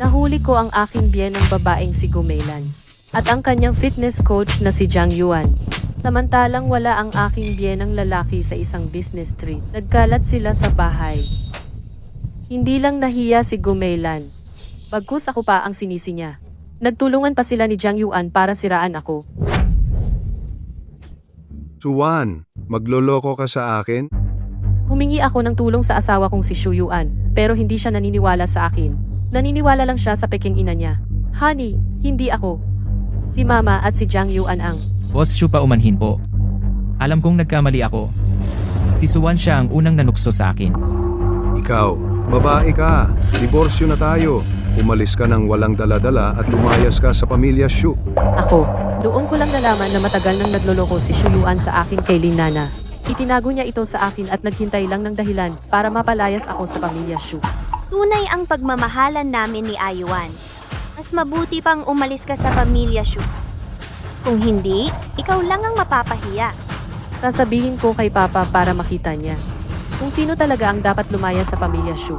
Nahuli ko ang aking biyenang babaeng si Gumeilan at ang kanyang fitness coach na si Jiang Yuan. Samantalang wala ang aking biyenang lalaki sa isang business trip. Nagkalat sila sa bahay. Hindi lang nahiya si Gumeilan, bagkus ako pa ang sinisi niya. Nagtulungan pa sila ni Jiang Yuan para siraan ako. Suwan, magloloko ka sa akin? Humingi ako ng tulong sa asawa kong si Shu Yuan, pero hindi siya naniniwala sa akin. Naniniwala lang siya sa peking ina niya. Honey, hindi ako. Si Mama at si Jiang Yuan ang. Boss Shu, paumanhin po. Alam kong nagkamali ako. Si Suwan siya ang unang nanukso sa akin. Ikaw, babae ka. Diborsyo na tayo. Umalis ka ng walang dala-dala at lumayas ka sa pamilya Shu. Ako, doon ko lang nalaman na matagal nang nagloloko si Shu Yuan sa akin kay Lin Nana. Itinago niya ito sa akin at naghintay lang ng dahilan para mapalayas ako sa pamilya Shu. Tunay ang pagmamahalan namin ni Ayuan. Mas mabuti pang umalis ka sa pamilya Shu. Kung hindi, ikaw lang ang mapapahiya. Sasabihin ko kay Papa para makita niya kung sino talaga ang dapat lumaya sa pamilya Shu.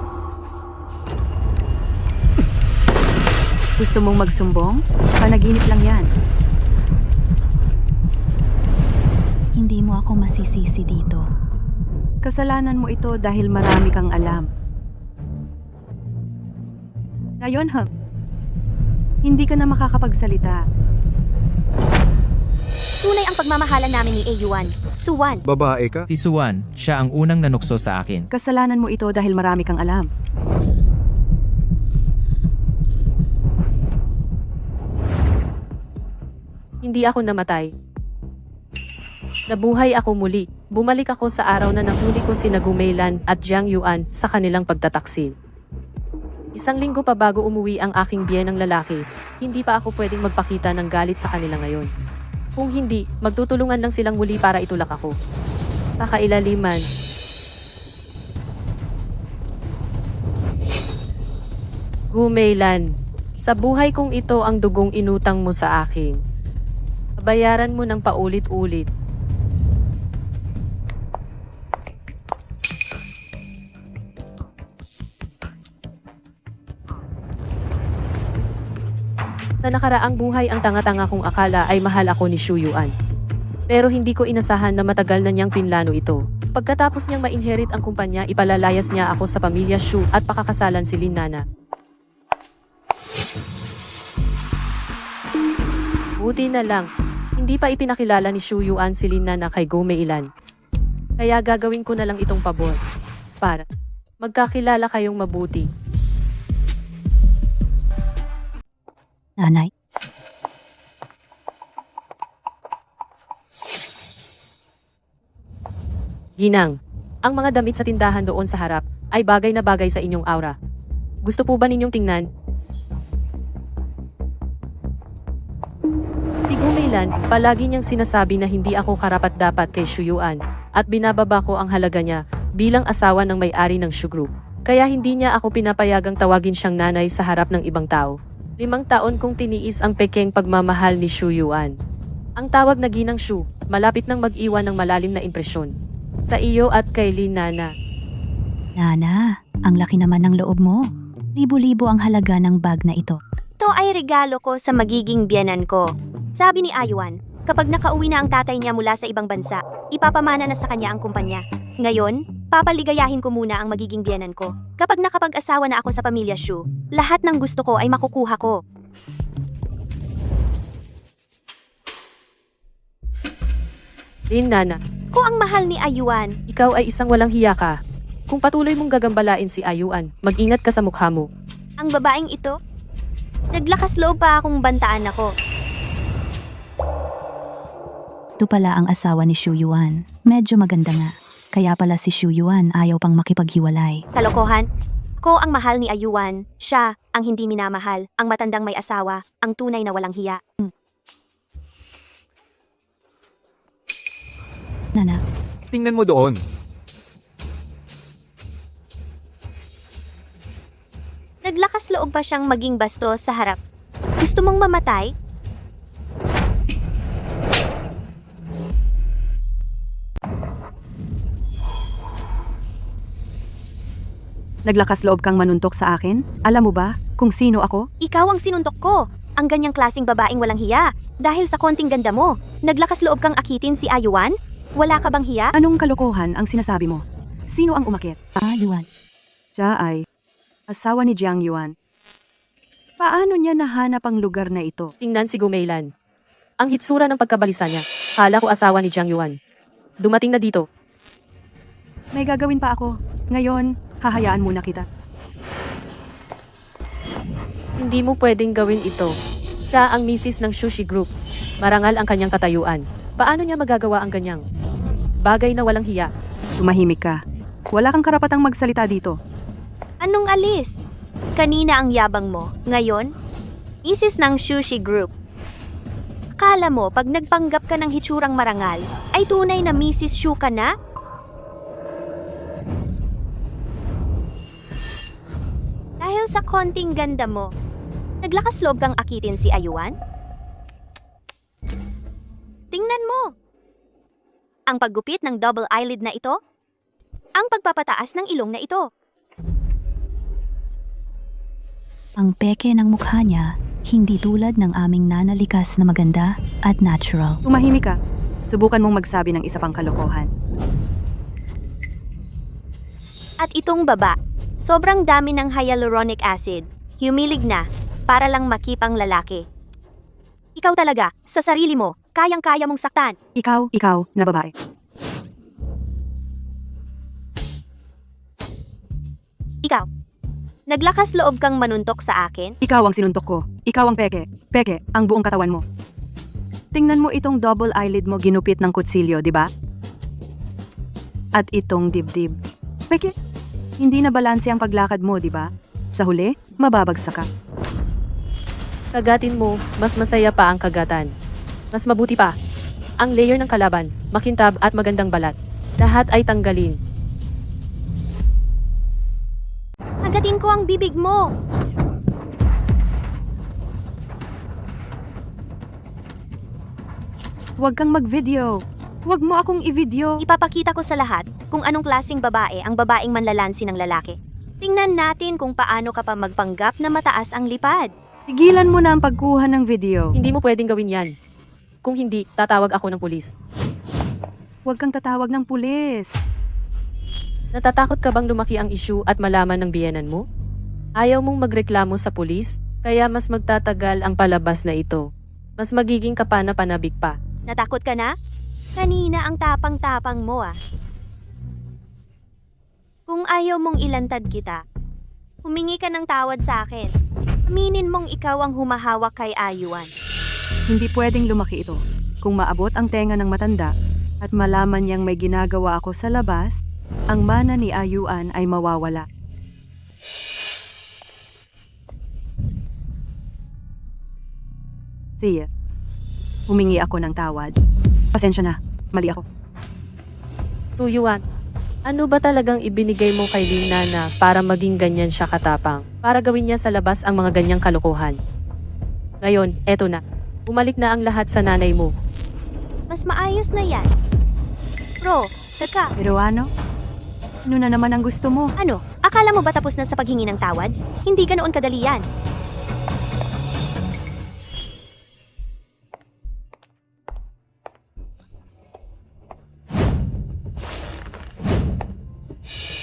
Gusto mong magsumbong? Panaginip lang yan. Hindi mo ako masisisi dito. Kasalanan mo ito dahil marami kang alam. Ngayon, hindi ka na makakapagsalita. Tunay ang pagmamahalan namin ni Ayuan. Suwan. Babae ka? Si Suwan, siya ang unang nanukso sa akin. Kasalanan mo ito dahil marami kang alam. Hindi ako namatay. Nabuhay ako muli. Bumalik ako sa araw na nahuli ko sina Gumeilan at Jiang Yuan sa kanilang pagtataksil. Isang linggo pa bago umuwi ang aking biyenang lalaki, hindi pa ako pwedeng magpakita ng galit sa kanila ngayon. Kung hindi, magtutulungan lang silang muli para itulak ako. Kakailaliman. Gumeilan, sa buhay kong ito ang dugong inutang mo sa akin. Bayaran mo ng paulit-ulit. Sa nakaraang buhay ang tanga-tanga kong akala ay mahal ako ni Shu Yuan. Pero hindi ko inasahan na matagal na niyang pinlano ito. Pagkatapos niyang ma-inherit ang kumpanya, ipalalayas niya ako sa pamilya Shu at pakakasalan si Lin Nana. Buti na lang, hindi pa ipinakilala ni Shu Yuan si Lin Nana kay Gumeilan. Kaya gagawin ko na lang itong pabor. Para magkakilala kayong mabuti. Nanay, Ginang, ang mga damit sa tindahan doon sa harap ay bagay na bagay sa inyong aura. Gusto po ba ninyong tingnan? Si Gumeilan, palagi niyang sinasabi na hindi ako karapat-dapat kay Shu Yuan at binababa ko ang halaga niya bilang asawa ng may-ari ng Shu Group. Kaya hindi niya ako pinapayagang tawagin siyang nanay sa harap ng ibang tao. 5 taon kong tiniis ang pekeng pagmamahal ni Shu Yuan. Ang tawag na Ginang Shu, malapit nang mag-iwan ng malalim na impresyon. Sa iyo at kay Lin Nana. Nana, ang laki naman ng loob mo. Libo-libo ang halaga ng bag na ito. Ito ay regalo ko sa magiging biyenan ko. Sabi ni Ayuan, kapag nakauwi na ang tatay niya mula sa ibang bansa, ipapamana na sa kanya ang kumpanya. Ngayon, papaligayahin ko muna ang magiging biyenan ko. Kapag nakapag-asawa na ako sa pamilya Shu, lahat ng gusto ko ay makukuha ko. Lin Nana, Ko ang mahal ni Ayuan. ikaw ay isang walang hiya ka. Kung patuloy mong gagambalain si Ayuan, mag-ingat ka sa mukha mo. Ang babaeng ito, naglakas loob pa akong bantaan ako. Ito pala ang asawa ni Shu Yuan. Medyo maganda nga. Kaya pala si Shu Yuan ayaw pang makipaghiwalay. Kalokohan. Ko ang mahal ni Ayuan. Siya ang hindi minamahal, ang matandang may asawa, ang tunay na walang hiya. Nana, Tingnan mo doon. Naglakas loob pa siyang maging bastos sa harap. Gusto mong mamatay? Naglakas loob kang manuntok sa akin? Alam mo ba, kung sino ako? Ikaw ang sinuntok ko. Ang ganyang klaseng babaeng walang hiya. Dahil sa konting ganda mo, naglakas loob kang akitin si Ayuan? Wala ka bang hiya? Anong kalokohan ang sinasabi mo? Sino ang umakit? Yuan. Siya ay asawa ni Jiang Yuan. Paano niya nahanap ang lugar na ito? Tingnan si Gumeilan. Ang hitsura ng pagkabalisa niya. Kala ko asawa ni Jiang Yuan. Dumating na dito. May gagawin pa ako. Ngayon, hahayaan muna kita. Hindi mo pwedeng gawin ito. Siya ang misis ng sushi group. Marangal ang kanyang katayuan. Paano niya magagawa ang ganyang bagay na walang hiya? Tumahimik ka. Wala kang karapatang magsalita dito. Anong alis? Kanina ang yabang mo. Ngayon, misis ng sushi group. Akala mo, pag nagpanggap ka ng hitsurang marangal, ay tunay na Mrs. Shu ka na? Dahil sa konting ganda mo, naglakas loob kang akitin si Ayuan? Tingnan mo! Ang paggupit ng double eyelid na ito? Ang pagpapataas ng ilong na ito? Ang peke ng mukha niya, hindi tulad ng aming nanalikas na maganda at natural. Tumahimik ka. Subukan mong magsabi ng isa pang kalokohan. At itong baba, sobrang dami ng hyaluronic acid. Humilig na, para lang makipang lalaki. Ikaw talaga, sa sarili mo, kayang-kaya mong saktan. Ikaw na babae. Ikaw, naglakas loob kang manuntok sa akin? Ikaw ang sinuntok ko. Ikaw ang peke. Peke, ang buong katawan mo. Tingnan mo itong double eyelid mo ginupit ng kutsilyo, di ba? At itong dibdib. Peke, hindi na balanse ang paglakad mo, di ba? Sa huli, mababagsak ka. Kagatin mo, mas masaya pa ang kagatan. Mas mabuti pa. Ang layer ng kalaban, makintab at magandang balat. Lahat ay tanggalin. Agatin ko ang bibig mo. Huwag kang mag-video. Huwag mo akong i-video. Ipapakita ko sa lahat kung anong klaseng babae ang babaeng manlalansi ng lalaki. Tingnan natin kung paano ka pa magpanggap na mataas ang lipad. Tigilan mo na ang pagkuha ng video. Hindi mo pwedeng gawin yan. Kung hindi, tatawag ako ng pulis. Huwag kang tatawag ng pulis. Natatakot ka bang lumaki ang issue at malaman ng biyenan mo? Ayaw mong magreklamo sa pulis, kaya mas magtatagal ang palabas na ito. Mas magiging kapana-panabik pa. Natakot ka na? Kanina ang tapang-tapang mo ah. Kung ayaw mong ilantad kita, humingi ka ng tawad sa akin. Aminin mong ikaw ang humahawak kay Ayuan. Hindi pwedeng lumaki ito. Kung maabot ang tenga ng matanda at malaman niyang may ginagawa ako sa labas, ang mana ni Ayuan ay mawawala. Siya, humingi ako ng tawad. Pasensya na, mali ako. Suyuan, ano ba talagang ibinigay mo kay Lina na para maging ganyan siya katapang? Para gawin niya sa labas ang mga ganyang kalokohan. Ngayon, eto na. Bumalik na ang lahat sa nanay mo. Mas maayos na yan. Bro, teka, Pero ano? Ano na naman ang gusto mo? ano? Akala mo ba tapos na sa paghingi ng tawad? Hindi ganoon kadali yan.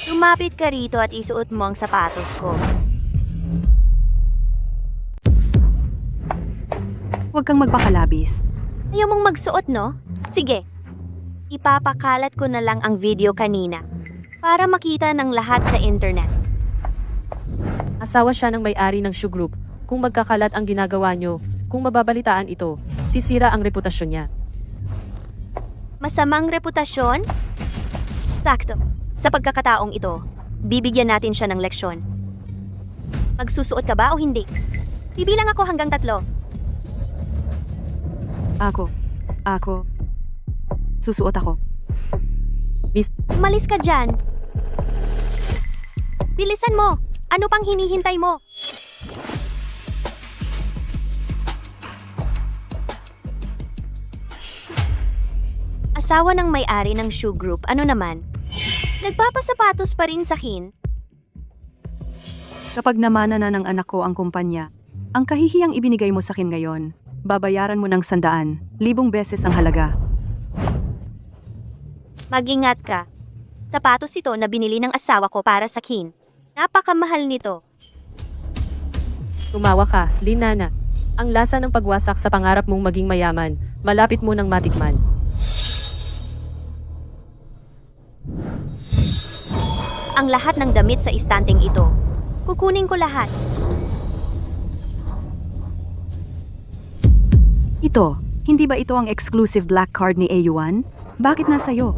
Lumapit ka rito at isuot mo ang sapatos ko. Huwag kang magpakalabis. Ayaw mong magsuot, no? Sige. Ipapakalat ko na lang ang video kanina para makita ng lahat sa internet. Asawa siya ng may-ari ng shoe group. Kung magkakalat ang ginagawa nyo, kung mababalitaan ito, sisira ang reputasyon niya. Masamang reputasyon? Sakto. Sa pagkakataong ito, bibigyan natin siya ng leksyon. Magsusuot ka ba o hindi? Bibilang ako hanggang 3. Ako. Susuot ako. Umalis ka dyan. Bilisan mo! Ano pang hinihintay mo? Asawa ng may-ari ng shoe group, ano naman? Nagpapasapatos pa rin sa kin? Kapag namana na ng anak ko ang kumpanya, ang kahihiyang ibinigay mo sa akin ngayon, babayaran mo ng 100,000 beses ang halaga. Mag-ingat ka. Sapatos ito na binili ng asawa ko para sa kin. Napakamahal nito. Tumawa ka, Linana. Ang lasa ng pagwasak sa pangarap mong maging mayaman, malapit mo nang matikman. Ang lahat ng damit sa istanteng ito. Kukunin ko lahat. Ito, hindi ba ito ang exclusive black card ni A1? Bakit nasa iyo?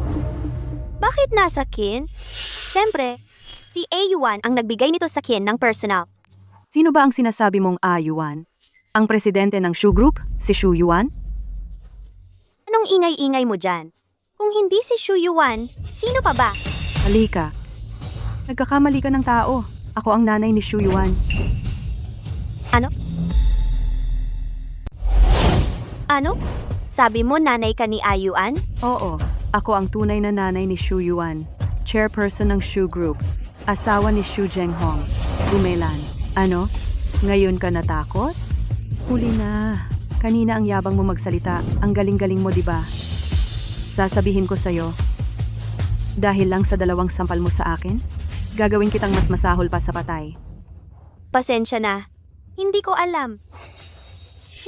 Bakit nasa kin? Siyempre, si A1 ang nagbigay nito sa kin ng personal. Sino ba ang sinasabi mong A1? Ang presidente ng Shu Group, si Shu Yuan? Anong ingay-ingay mo dyan? Kung hindi si Shu Yuan, sino pa ba? Halika. Nagkakamali ka ng tao. Ako ang nanay ni Shu Yuan. Ano? Ano? Sabi mo nanay ka ni Ayuan? Oo, ako ang tunay na nanay ni Shu Yuan, chairperson ng Shu Group, asawa ni Shu Zhenghong, Gumelan. Ano? Ngayon ka natakot? Huli na. Kanina ang yabang mo magsalita. Ang galing-galing mo, di ba? Sasabihin ko sa'yo, dahil lang sa 2 sampal mo sa akin, gagawin kitang mas masahol pa sa patay. Pasensya na. Hindi ko alam.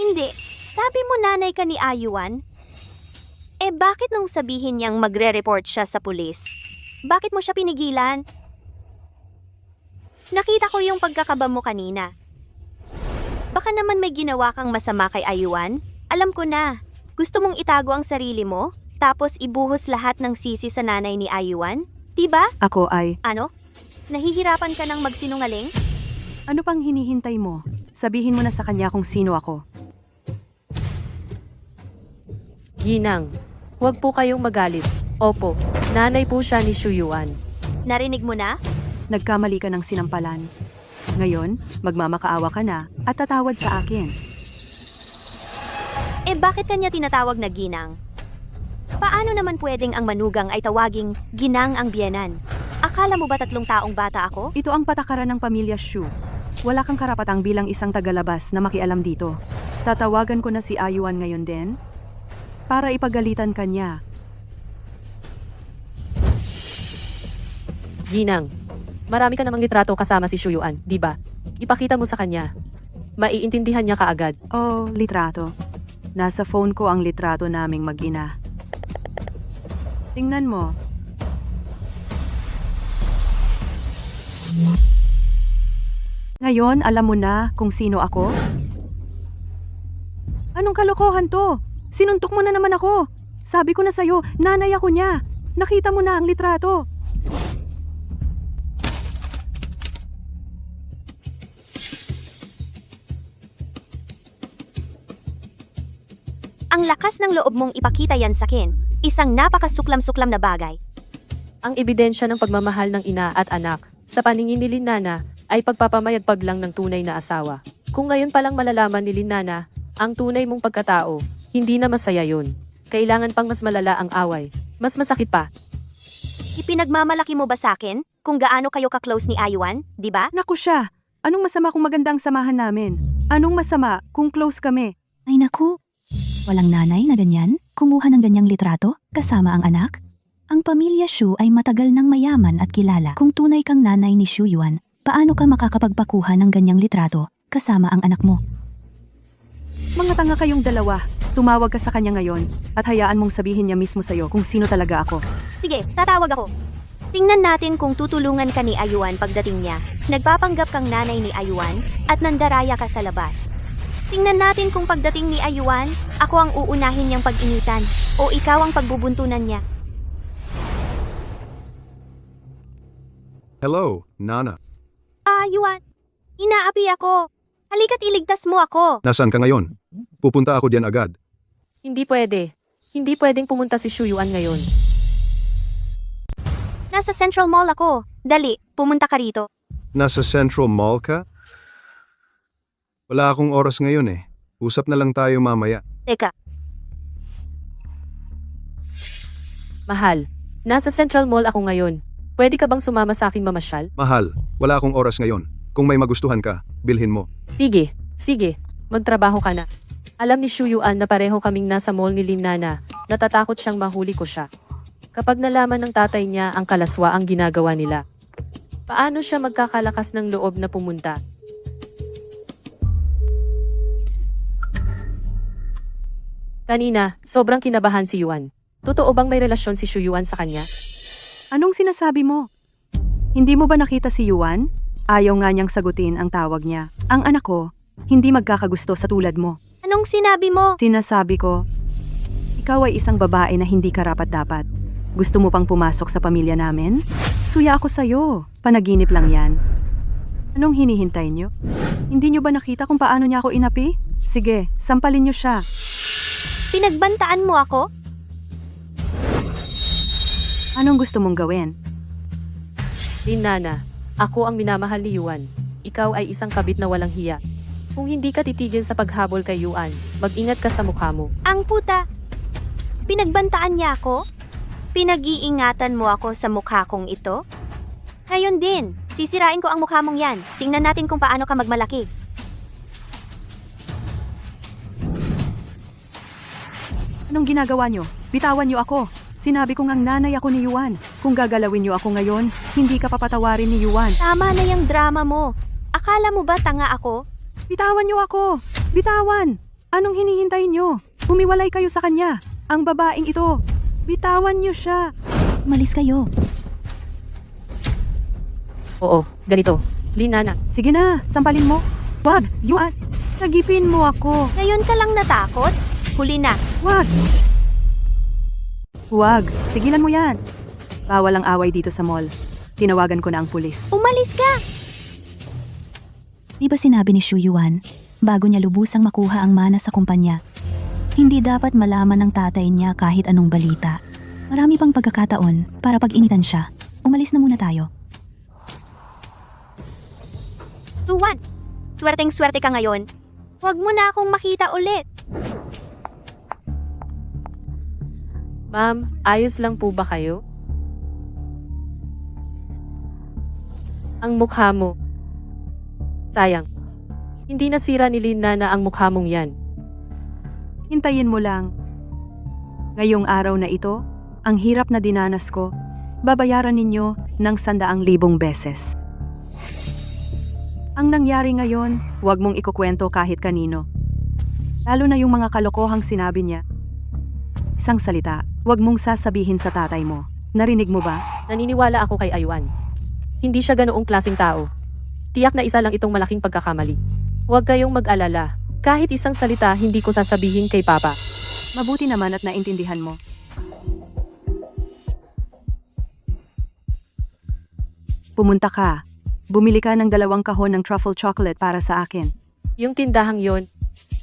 Hindi. Sabi mo nanay ka ni Ayuan? Eh bakit nung sabihin niyang magre-report siya sa pulis? Bakit mo siya pinigilan? Nakita ko yung pagkakaba mo kanina. Baka naman may ginawa kang masama kay Ayuan? Alam ko na. Gusto mong itago ang sarili mo? Tapos ibuhos lahat ng sisi sa nanay ni Ayuan? Diba? Ako ay, Ano? Nahihirapan ka ng magsinungaling? ano pang hinihintay mo? Sabihin mo na sa kanya kung sino ako. Ginang, huwag po kayong magalit. Opo, nanay po siya ni Shu Yuan. Narinig mo na? Nagkamali ka ng sinampalan. Ngayon, magmamakaawa ka na at tatawad sa akin. Eh bakit kanya tinatawag na ginang? Paano naman pwedeng ang manugang ay tawaging ginang ang biyenan? Akala mo ba 3 taong bata ako? Ito ang patakaran ng pamilya Shu. Wala kang karapatang bilang isang tagalabas na makialam dito. Tatawagan ko na si Ayuan ngayon din para ipagalitan ka niya. Ginang, marami ka namang litrato kasama si Shu Yuan, di ba? Ipakita mo sa kanya. Maiintindihan niya kaagad. Oh, litrato. Nasa phone ko ang litrato naming mag-ina. Tingnan mo. Ngayon, alam mo na kung sino ako? Anong kalokohan to? Sinuntok mo na naman ako. Sabi ko na sa'yo, nanay ako niya. Nakita mo na ang litrato. Ang lakas ng loob mong ipakita yan sa akin. Isang napakasuklam-suklam na bagay. Ang ebidensya ng pagmamahal ng ina at anak sa paningin ni Linana ay pagpapamayagpag lang ng tunay na asawa. Kung ngayon palang malalaman ni Linana ang tunay mong pagkatao, hindi na masaya yun. Kailangan pang mas malala ang away. Mas masakit pa. Ipinagmamalaki mo ba sa akin kung gaano kayo ka-close ni Ayuan, di ba? Naku siya, anong masama kung magandang samahan namin? Anong masama kung close kami? Ay naku, walang nanay na ganyan, kumuha ng ganyang litrato, kasama ang anak. Ang pamilya Shu ay matagal nang mayaman at kilala. Kung tunay kang nanay ni Shu Yuan, paano ka makakapagpakuha ng ganyang litrato, kasama ang anak mo? Mga tanga kayong dalawa. Tumawag ka sa kanya ngayon at hayaan mong sabihin niya mismo sa'yo kung sino talaga ako. Sige, tatawag ako. Tingnan natin kung tutulungan ka ni Ayuan pagdating niya. Nagpapanggap kang nanay ni Ayuan at nandaraya ka sa labas. Tingnan natin kung pagdating ni Ayuan, ako ang uunahin niyang pag-initan o ikaw ang pagbubuntunan niya. Hello, Nana. Ayuan, inaapi ako. Halika't iligtas mo ako. Nasaan ka ngayon? Pupunta ako diyan agad. Hindi pwede. Hindi pwedeng pumunta si Shu Yuan ngayon. Nasa Central Mall ako. Dali, pumunta ka rito. Nasa Central Mall ka? Wala akong oras ngayon eh. Usap na lang tayo mamaya. Teka, Mahal, nasa Central Mall ako ngayon. Pwede ka bang sumama sa aking mamasyal? Mahal, wala akong oras ngayon. Kung may magustuhan ka, bilhin mo. Sige, magtrabaho ka na. Alam ni Shuyuan na pareho kaming nasa mall ni Linnana, natatakot siyang mahuli ko siya. Kapag nalaman ng tatay niya ang kalaswa ang ginagawa nila. Paano siya magkakalakas ng loob na pumunta? Kanina, sobrang kinabahan si Yuan. Totoo bang may relasyon si Shuyuan sa kanya? Anong sinasabi mo? Hindi mo ba nakita si Yuan? Ayaw nga niyang sagutin ang tawag niya. Ang anak ko, hindi magkakagusto sa tulad mo. Anong sinabi mo? Sinasabi ko, ikaw ay isang babae na hindi karapat-dapat. Gusto mo pang pumasok sa pamilya namin? Suya ako sa'yo. Panaginip lang yan. Anong hinihintay niyo? Hindi niyo ba nakita kung paano niya ako inapi? Sige, sampalin niyo siya. Pinagbantaan mo ako? Anong gusto mong gawin? Linnana, ako ang minamahal ni Yuan. Ikaw ay isang kabit na walang hiya. Kung hindi ka titigil sa paghabol kay Yuan, mag-ingat ka sa mukha mo. Ang puta! Pinagbantaan niya ako? Pinag-iingatan mo ako sa mukha kong ito? Ngayon din, sisirain ko ang mukha mong yan. Tingnan natin kung paano ka magmalaki. Anong ginagawa niyo? Bitawan niyo ako. Sinabi ko ngang nanay ako ni Yuan. Kung gagalawin niyo ako ngayon, hindi ka papatawarin ni Yuan. Tama na yung drama mo. Akala mo ba tanga ako? Bitawan niyo ako! Bitawan! Anong hinihintay niyo? Humiwalay kayo sa kanya. Ang babaeng ito. Bitawan niyo siya. Umalis kayo. Oo, ganito. Linnana, Sige na, sampalin mo. Wag, Yuan. Sagipin mo ako. Ngayon ka lang natakot? Huli na. Wag! Wag, tigilan mo yan. Bawal ang away dito sa mall. Tinawagan ko na ang pulis. Umalis ka! Di ba sinabi ni Shuyuan, bago niya lubusang makuha ang mana sa kumpanya, hindi dapat malaman ng tatay niya kahit anong balita. Marami pang pagkakataon para pag-initan siya. Umalis na muna tayo. Suwan! Swerteng-swerte ka ngayon. Huwag mo na akong makita ulit. ma'am, ayos lang po ba kayo? Ang mukha mo. Sayang. Hindi nasira ni Linnana ang mukha mong yan. Hintayin mo lang. Ngayong araw na ito, ang hirap na dinanas ko, babayaran ninyo ng 100,000 beses. Ang nangyari ngayon, huwag mong ikukwento kahit kanino. Lalo na yung mga kalokohang sinabi niya. Isang salita, huwag mong sasabihin sa tatay mo. Narinig mo ba? Naniniwala ako kay Ayuan. Hindi siya ganoong klaseng tao. Tiyak na isa lang itong malaking pagkakamali. Huwag kayong mag-alala. Kahit isang salita hindi ko sasabihin kay Papa. Mabuti naman at naintindihan mo. Pumunta ka. Bumili ka ng 2 kahon ng truffle chocolate para sa akin. Yung tindahang yon,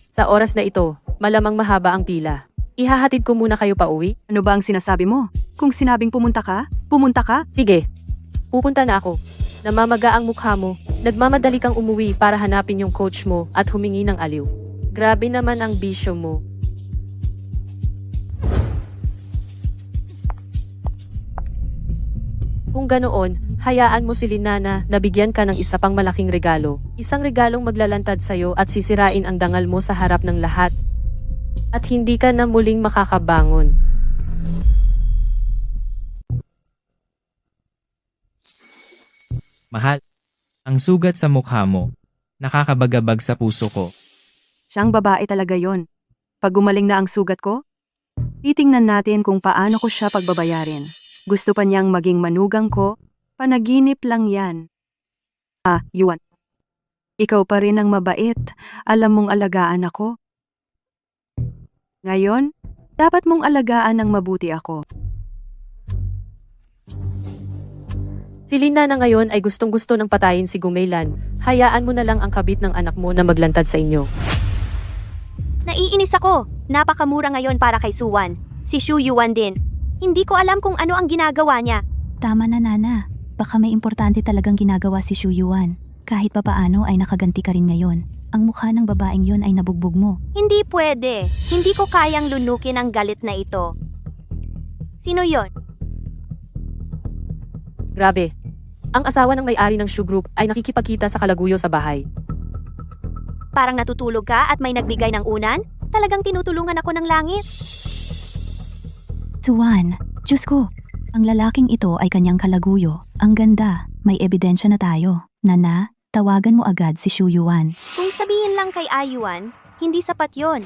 sa oras na ito, malamang mahaba ang pila. Ihahatid ko muna kayo pa uwi? Ano ba ang sinasabi mo? Kung sinabing pumunta ka, pumunta ka? Sige, pupunta na ako. Namamaga ang mukha mo. Nagmamadali kang umuwi para hanapin yung coach mo at humingi ng aliw. Grabe naman ang bisyo mo. Kung ganoon, hayaan mo si Linnana na bigyan ka ng isa pang malaking regalo. Isang regalong maglalantad sa'yo at sisirain ang dangal mo sa harap ng lahat. At hindi ka na muling makakabangon. Mahal, ang sugat sa mukha mo. Nakakabagabag sa puso ko. Siyang babae talaga yon. Pag gumaling na ang sugat ko, titingnan natin kung paano ko siya pagbabayarin. Gusto pa niyang maging manugang ko, panaginip lang yan. Ah, Yuan. Ikaw pa rin ang mabait, alam mong alagaan ako. Ngayon, dapat mong alagaan ng mabuti ako. Si Linnana ngayon ay gustong-gusto ng patayin si Gumeilan. Hayaan mo na lang ang kabit ng anak mo na maglantad sa inyo. Naiinis ako. Napakamura ngayon para kay Suwan. Si Shuyuan din. Hindi ko alam kung ano ang ginagawa niya. Tama na, Nana. Baka may importante talagang ginagawa si Shuyuan. Kahit papaano ay nakaganti ka rin ngayon. Ang mukha ng babaeng yon ay nabugbog mo. Hindi pwede. Hindi ko kayang lunukin ang galit na ito. Sino yon? Grabe. Ang asawa ng may-ari ng Shoe Group ay nakikipagkita sa kalaguyo sa bahay. Parang natutulog ka at may nagbigay ng unan? Talagang tinutulungan ako ng langit. Suwan, Diyos ko, ang lalaking ito ay kanyang kalaguyo. Ang ganda, may ebidensya na tayo. Nana, tawagan mo agad si Shu Yuan. Kung sabihin lang kay Ayuan, hindi sapat yon.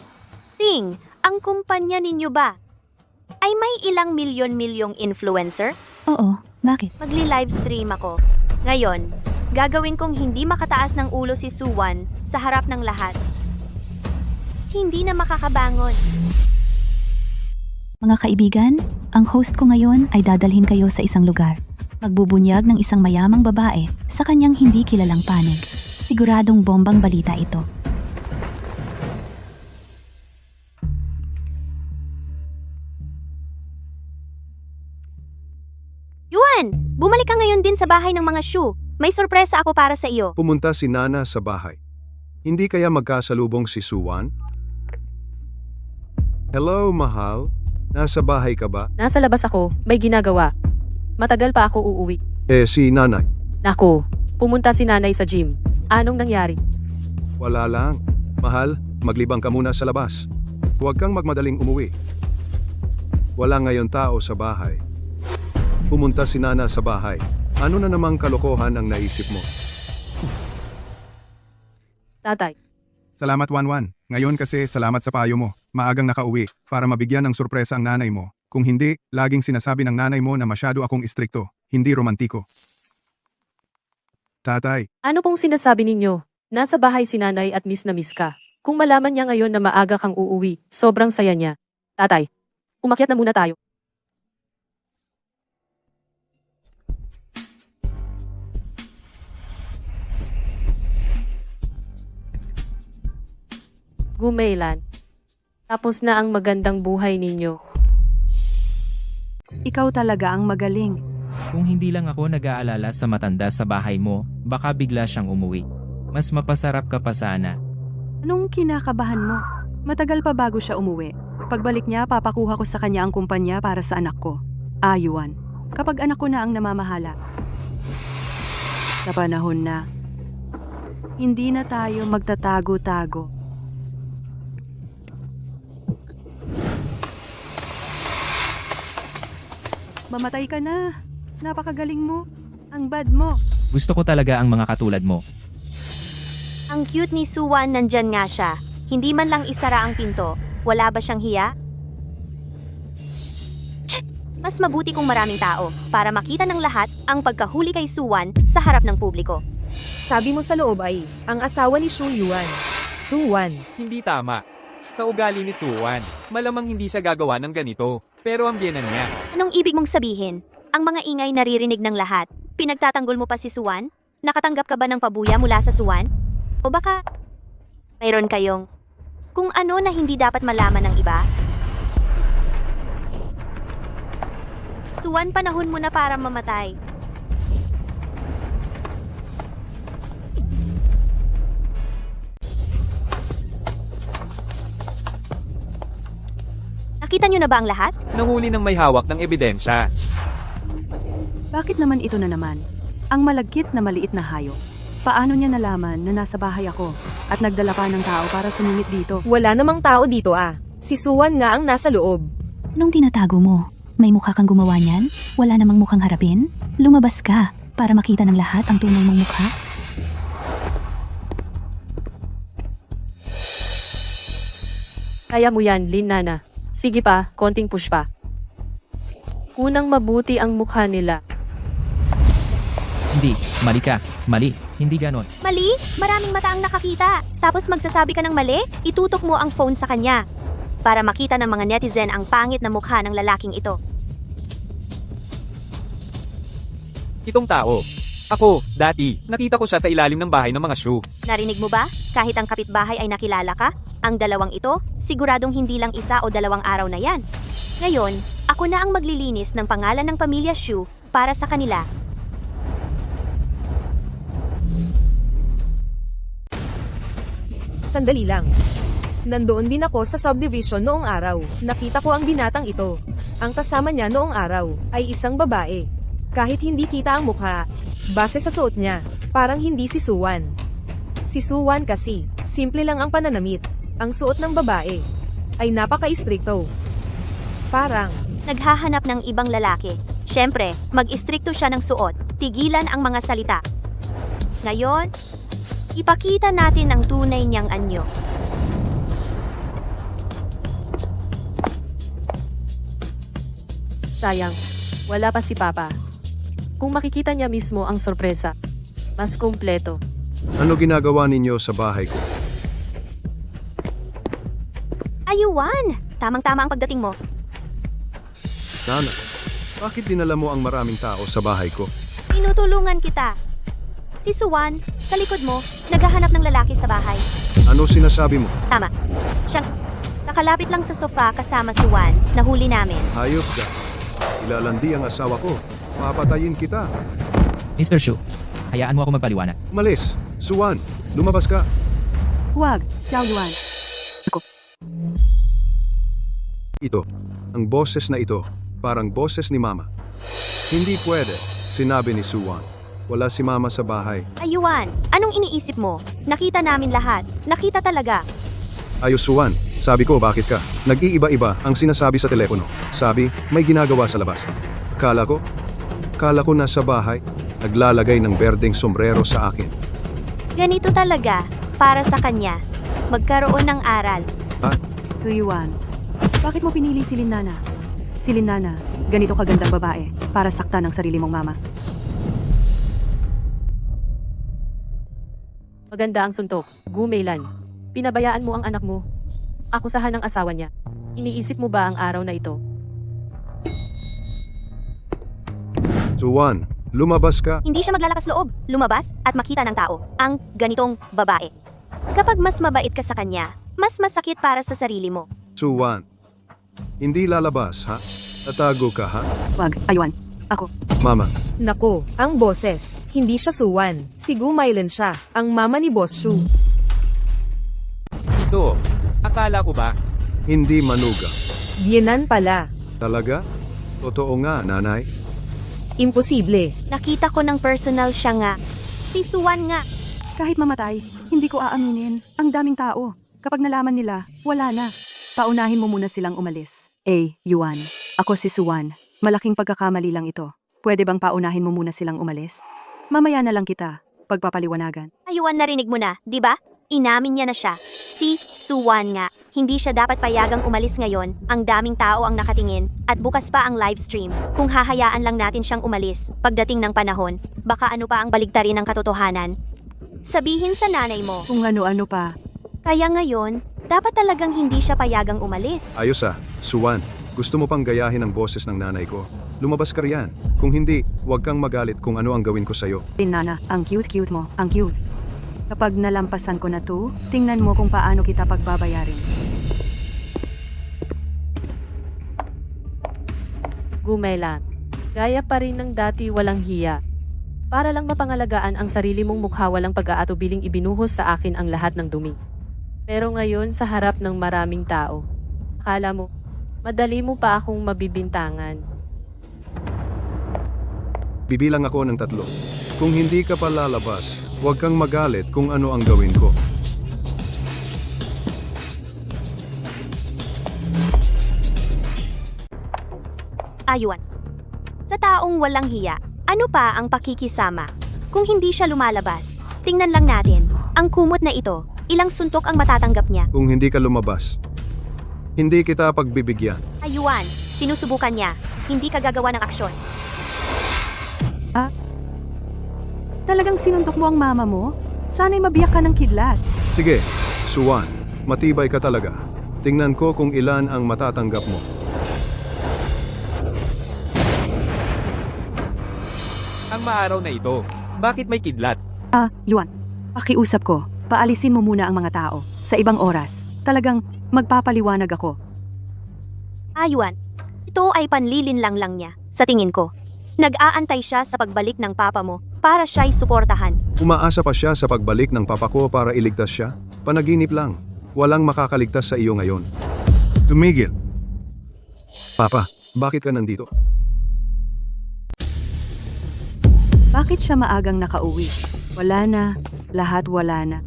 Ting, ang kumpanya ninyo ba ay may ilang milyon-milyong influencer? Oo, bakit? Magli-livestream ako. Ngayon, gagawin kong hindi makataas ng ulo si Suwan sa harap ng lahat. Hindi na makakabangon. Mga kaibigan, ang host ko ngayon ay dadalhin kayo sa isang lugar. Magbubunyag ng isang mayamang babae sa kanyang hindi kilalang panig. Siguradong bombang balita ito. Yuan, bumalik ka ngayon din sa bahay ng mga Shu. May sorpresa ako para sa iyo. Pumunta si Nana sa bahay. Hindi kaya magkasalubong si Suwan? Hello, mahal. Nasa bahay ka ba? Nasa labas ako, may ginagawa. Matagal pa ako uuwi. Si nanay. Nako, pumunta si nanay sa gym. Anong nangyari? Wala lang. Mahal, maglibang ka muna sa labas. Huwag kang magmadaling umuwi. Wala ngayon tao sa bahay. Pumunta si Nana sa bahay. Ano na namang kalokohan ang naisip mo? Tatay, Salamat, Wanwan. Ngayon kasi salamat sa payo mo. Maagang nakauwi para mabigyan ng sorpresa ang nanay mo. Kung hindi, laging sinasabi ng nanay mo na masyado akong istrikto, hindi romantiko. Tatay, ano pong sinasabi ninyo? Nasa bahay si nanay at miss na miss ka. Kung malaman niya ngayon na maaga kang uuwi, sobrang saya niya. Tatay, umakyat na muna tayo. Gumailan. Tapos na ang magandang buhay ninyo. Ikaw talaga ang magaling. Kung hindi lang ako nag-aalala sa matanda sa bahay mo, baka bigla siyang umuwi. Mas mapasarap ka pa sana. Anong kinakabahan mo? Matagal pa bago siya umuwi. Pagbalik niya, papakuha ko sa kanya ang kumpanya para sa anak ko. Ayuan. Kapag anak ko na ang namamahala. Sa panahon na, hindi na tayo magtatago-tago. Mamatay ka na. Napakagaling mo. Ang bad mo. Gusto ko talaga ang mga katulad mo. Ang cute ni Suwan, nandyan nga siya. Hindi man lang isara ang pinto. Wala ba siyang hiya? Tsk! Mas mabuti kung maraming tao para makita ng lahat ang pagkahuli kay Suwan sa harap ng publiko. Sabi mo sa loob ay, ang asawa ni Shu Yuan. Suwan. Hindi tama. Sa ugali ni Suwan, malamang hindi siya gagawa ng ganito. Pero ang biyenan niya. Anong ibig mong sabihin? Ang mga ingay naririnig ng lahat. Pinagtatanggol mo pa si Suwan? Nakatanggap ka ba ng pabuya mula sa Suwan? O baka mayroon kayong kung ano na hindi dapat malaman ng iba? Suwan, panahon mo na para mamatay. Nakita niyo na ba ang lahat? Nahuli ng may hawak ng ebidensya. Bakit naman ito na naman? Ang malagkit na maliit na hayop. Paano niya nalaman na nasa bahay ako at nagdala pa ng tao para sumingit dito? Wala namang tao dito ah. Si Suwan nga ang nasa loob. Anong tinatago mo? May mukha kang gumawa niyan? Wala namang mukhang harapin? Lumabas ka para makita ng lahat ang tunay mong mukha? Kaya mo yan, Lin Nana. Sige pa, konting push pa. Unang mabuti ang mukha nila. Hindi, mali ka. Mali, hindi ganon. Mali? Maraming mata ang nakakita. Tapos magsasabi ka ng mali? Itutok mo ang phone sa kanya. Para makita ng mga netizen ang pangit na mukha ng lalaking ito. Itong tao. Ako, dati, nakita ko siya sa ilalim ng bahay ng mga Shu. Narinig mo ba? Kahit ang kapitbahay ay nakilala ka, ang dalawang ito, siguradong hindi lang isa o dalawang araw na yan. Ngayon, ako na ang maglilinis ng pangalan ng pamilya Shu para sa kanila. Sandali lang. Nandoon din ako sa subdivision noong araw. Nakita ko ang binatang ito. Ang kasama niya noong araw ay isang babae. Kahit hindi kita ang mukha, base sa suot niya, parang hindi si Suwan. Si Suwan kasi, simple lang ang pananamit. Ang suot ng babae ay napaka-istrikto. Parang, Naghahanap ng ibang lalaki. Siyempre, mag-istrikto siya ng suot. Tigilan ang mga salita. Ngayon, ipakita natin ang tunay niyang anyo. Sayang, wala pa si Papa. Kung makikita niya mismo ang sorpresa, mas kumpleto. Ano ginagawa ninyo sa bahay ko? Ayuan! Tamang-tama ang pagdating mo. Nana, bakit dinala mo ang maraming tao sa bahay ko? Tinutulungan kita. Si Suwan, sa likod mo, naghahanap ng lalaki sa bahay. Ano sinasabi mo? Tama. Siyang nakalapit lang sa sofa kasama Suwan. Nahuli namin. Hayop ka. Ilalandi ang asawa ko. Papatayin kita. Mr. Shu, hayaan mo ako magpaliwanag. Malis. Suwan, lumabas ka. Huwag, Xiaoyuan. Ito. Ang boses na ito, parang boses ni Mama. Hindi pwede, sinabi ni Suwan. Wala si Mama sa bahay. Ayuan, anong iniisip mo? Nakita namin lahat. Nakita talaga. Ayos Suwan, sabi ko bakit ka? Nag-iiba-iba ang sinasabi sa telepono. Sabi, may ginagawa sa labas. Kala ko nasa bahay, naglalagay ng berdeng sombrero sa akin. Ganito talaga, para sa kanya. Magkaroon ng aral. Tuyuan, bakit mo pinili si Linnana? Si Linnana, ganito kagandang babae, para saktan ang sarili mong mama. Maganda ang suntok, Gumeilan. Pinabayaan mo ang anak mo. Akusahan ng asawa niya. Iniisip mo ba ang araw na ito? Suwan, lumabas ka. Hindi siya maglalakas loob, lumabas at makita ng tao, ang ganitong babae. Kapag mas mabait ka sa kanya, mas masakit para sa sarili mo. Suwan, hindi lalabas ha? Tatago ka ha? Huwag, Ayuan. Ako. Mama, nako, ang boses. Hindi siya Suwan. Si Gumeilan siya, ang mama ni Boss Shu. Ito, akala ko ba? hindi manuga. Biyenan pala. Talaga? Totoo nga, nanay. Imposible. Nakita ko ng personal siya nga. Si Suwan nga. Kahit mamatay, hindi ko aaminin. Ang daming tao. Kapag nalaman nila, wala na. Paunahin mo muna silang umalis. Yuan. Ako si Suwan. Malaking pagkakamali lang ito. Pwede bang paunahin mo muna silang umalis? Mamaya na lang kita. Pagpapaliwanagan. Ayuan, narinig mo na, di ba? Inamin niya na siya. Si Suwan nga. Hindi siya dapat payagang umalis ngayon. Ang daming tao ang nakatingin. At bukas pa ang live stream. Kung hahayaan lang natin siyang umalis, pagdating ng panahon, baka ano pa ang baligtarin ng katotohanan. Sabihin sa nanay mo. Kung ano-ano pa. Kaya ngayon, dapat talagang hindi siya payagang umalis. Ayos Suwan. Gusto mo pang gayahin ang boses ng nanay ko? Lumabas ka riyan. Kung hindi, huwag kang magalit kung ano ang gawin ko sa'yo. Nana, ang cute-cute mo. Ang cute. Kapag nalampasan ko na to, tingnan mo kung paano kita pagbabayarin. Gumela. Gaya pa rin ng dati walang hiya. Para lang mapangalagaan ang sarili mong mukha walang pag-aatubiling ibinuhos sa akin ang lahat ng dumi. Pero ngayon sa harap ng maraming tao, akala mo, madali mo pa akong mabibintangan. Bibilang ako ng 3. Kung hindi ka pa lalabas, huwag kang magalit kung ano ang gawin ko. Ayuan. Sa taong walang hiya, ano pa ang pakikisama? Kung hindi siya lumalabas, tingnan lang natin, ang kumot na ito, ilang suntok ang matatanggap niya. Kung hindi ka lumabas, hindi kita pagbibigyan. Ayuan, sinusubukan niya, hindi ka gagawa ng aksyon. Talagang sinuntok mo ang mama mo? Sana'y mabiyak ka ng kidlat. Sige, Suwan, matibay ka talaga. Tingnan ko kung ilan ang matatanggap mo. Ang maaraw na ito, bakit may kidlat? Yuan, pakiusap ko. Paalisin mo muna ang mga tao. Sa ibang oras, talagang magpapaliwanag ako. Ayuan, ito ay panlilinlang lang niya, sa tingin ko. Nag-aantay siya sa pagbalik ng papa mo para siya'y suportahan. Umaasa pa siya sa pagbalik ng papa ko para iligtas siya? Panaginip lang. Walang makakaligtas sa iyo ngayon. Tumigil. Papa, bakit ka nandito? Bakit siya maagang nakauwi? Wala na. Lahat wala na.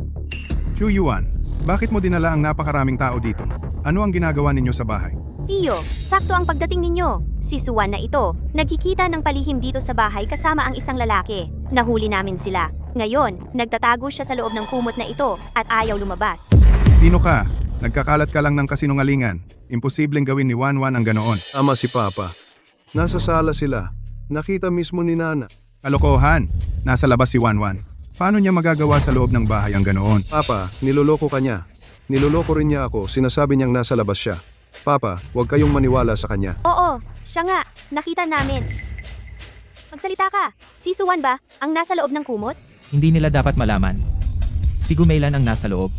Shu Yuan, bakit mo dinala ang napakaraming tao dito? Ano ang ginagawa ninyo sa bahay? Tiyo, sakto ang pagdating ninyo. Si Suwan na ito, nagkikita ng palihim dito sa bahay kasama ang isang lalaki. Nahuli namin sila. Ngayon, nagtatago siya sa loob ng kumot na ito at ayaw lumabas. Sino ka? Nagkakalat ka lang ng kasinungalingan. Imposibleng gawin ni Wanwan ang ganoon. Ama si Papa. Nasa sala sila. Nakita mismo ni Nana. Kalokohan. Nasa labas si Wanwan. Paano niya magagawa sa loob ng bahay ang ganoon? Papa, niloloko ka niya. Niloloko rin niya ako, sinasabi niyang nasa labas siya. Papa, huwag kayong maniwala sa kanya. Oo, siya nga. Nakita namin. Magsalita ka. Si Suwan ba ang nasa loob ng kumot? Hindi nila dapat malaman. Si Gumailan ang nasa loob.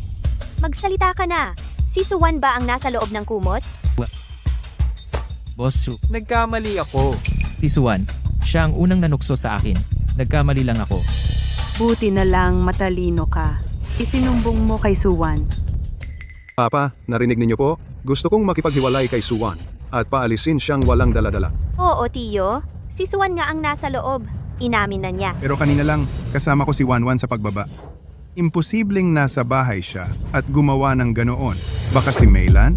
Magsalita ka na. Si Suwan ba ang nasa loob ng kumot? Boss Su. Nagkamali ako. Si Suwan. Siya ang unang nanukso sa akin. Nagkamali lang ako. Buti na lang matalino ka. Isinumbong mo kay Suwan. Papa, narinig ninyo po? Gusto kong makipaghiwalay kay Suwan at paalisin siyang walang daladala. Oo, Tiyo. Si Suwan nga ang nasa loob. Inamin na niya. Pero kanina lang, kasama ko si Wanwan sa pagbaba. Imposibleng nasa bahay siya at gumawa ng ganoon. Baka si Meilan?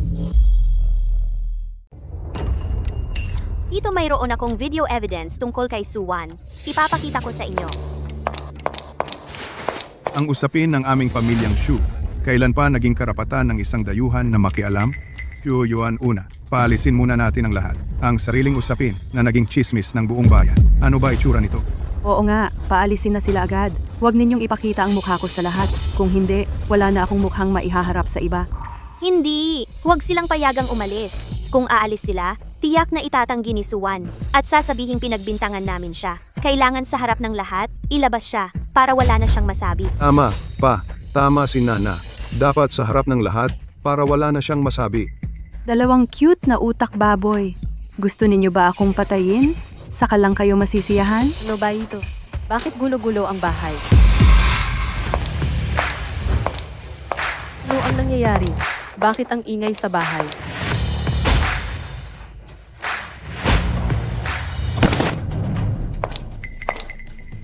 Dito mayroon akong video evidence tungkol kay Suwan. Ipapakita ko sa inyo. Ang usapin ng aming pamilyang Shu. Kailan pa naging karapatan ng isang dayuhan na makialam? Shu Yuan una. Paalisin muna natin ang lahat. Ang sariling usapin na naging chismis ng buong bayan. Ano ba itsura nito? Oo nga, paalisin na sila agad. Huwag ninyong ipakita ang mukha ko sa lahat. Kung hindi, wala na akong mukhang maihaharap sa iba. Hindi. Huwag silang payagang umalis. Kung aalis sila, tiyak na itatanggi ni Suwan. At sasabihing pinagbintangan namin siya. Kailangan sa harap ng lahat, ilabas siya para wala na siyang masabi. Ama, Pa, tama si Nana. Dapat sa harap ng lahat para wala na siyang masabi. Dalawang cute na utak baboy. Gusto ninyo ba akong patayin? Saka lang kayo masisiyahan? Ano ba ito? Bakit gulo-gulo ang bahay? Ano ang nangyayari? Bakit ang ingay sa bahay?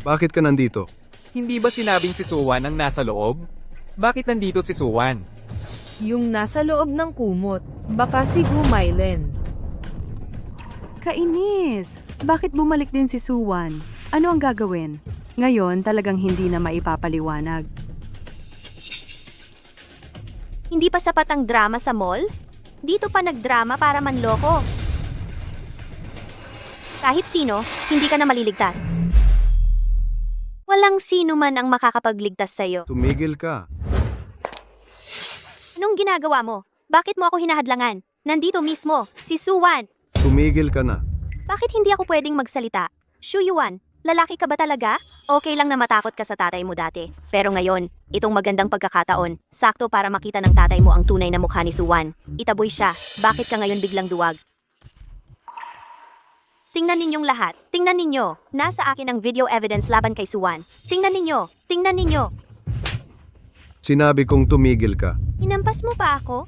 Bakit ka nandito? Hindi ba sinabing si Suwan ang nasa loob? Bakit nandito si Suwan? Yung nasa loob ng kumot. Baka si Gumailan. Kainis! Bakit bumalik din si Suwan? Ano ang gagawin? Ngayon talagang hindi na maipapaliwanag. Hindi pa sapat ang drama sa mall? Dito pa nagdrama para manloko. Kahit sino, hindi ka na maliligtas. Walang sino man ang makakapagligtas sa'yo. Tumigil ka. Anong ginagawa mo? Bakit mo ako hinahadlangan? Nandito mismo, si Suwan. Tumigil ka na. Bakit hindi ako pwedeng magsalita? Shu Yuan, lalaki ka ba talaga? Okay lang na matakot ka sa tatay mo dati. Pero ngayon, itong magandang pagkakataon, sakto para makita ng tatay mo ang tunay na mukha ni Suwan. Itaboy siya. Bakit ka ngayon biglang duwag? Tingnan ninyong lahat. Tingnan ninyo. Nasa akin ang video evidence laban kay Suwan. Tingnan ninyo. Tingnan ninyo. Sinabi kong tumigil ka. Hinampas mo pa ako?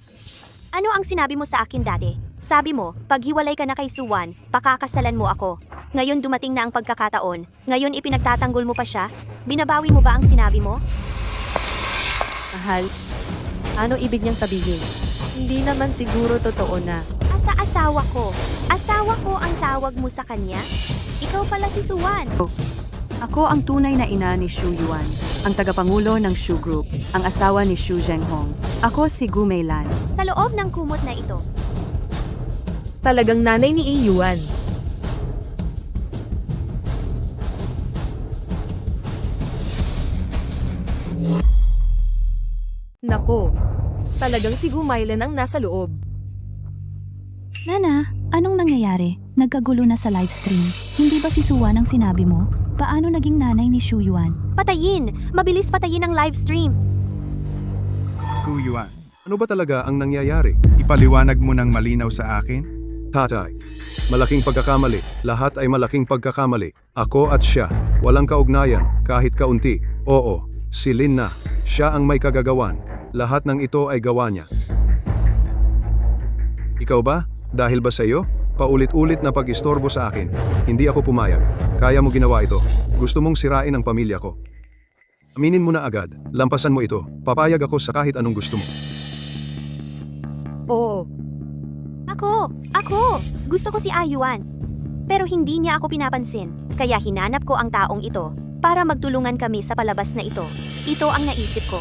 Ano ang sinabi mo sa akin dati? Sabi mo, paghiwalay ka na kay Suwan, pakakasalan mo ako. Ngayon dumating na ang pagkakataon. Ngayon ipinagtatanggol mo pa siya? Binabawi mo ba ang sinabi mo? Mahal, ano ibig niyang sabihin? Hindi naman siguro totoo na. Asa asawa ko? Asawa ko ang tawag mo sa kanya? Ikaw pala si Suwan. Ako ang tunay na ina ni Shu Yuan, ang tagapangulo ng Shu Group, ang asawa ni Shu Zhenghong. Ako si Gu Meilan. Sa loob ng kumot na ito, Talagang nanay ni Iyuan. Nako, talagang si Gumailan ang nasa loob. Nana, anong nangyayari? Nagkagulo na sa livestream. Hindi ba si Suwan ang sinabi mo? Paano naging nanay ni Shu Yuan? patayin! Mabilis patayin ang live stream. Shu Yuan, Ano ba talaga ang nangyayari? ipaliwanag mo ng malinaw sa akin? Tatay, malaking pagkakamali. Lahat ay malaking pagkakamali. Ako at siya, walang kaugnayan, kahit kaunti. Oo, si Lin na. Siya ang may kagagawan. Lahat ng ito ay gawa niya. Ikaw ba? Dahil ba sa iyo? Paulit-ulit na pag-istorbo sa akin. Hindi ako pumayag. Kaya mo ginawa ito. Gusto mong sirain ang pamilya ko. Aminin mo na agad, lampasan mo ito. Papayag ako sa kahit anong gusto mo. Oo, Ako! Gusto ko si Ayuan. Pero hindi niya ako pinapansin, kaya hinanap ko ang taong ito para magtulungan kami sa palabas na ito. Ito ang naisip ko.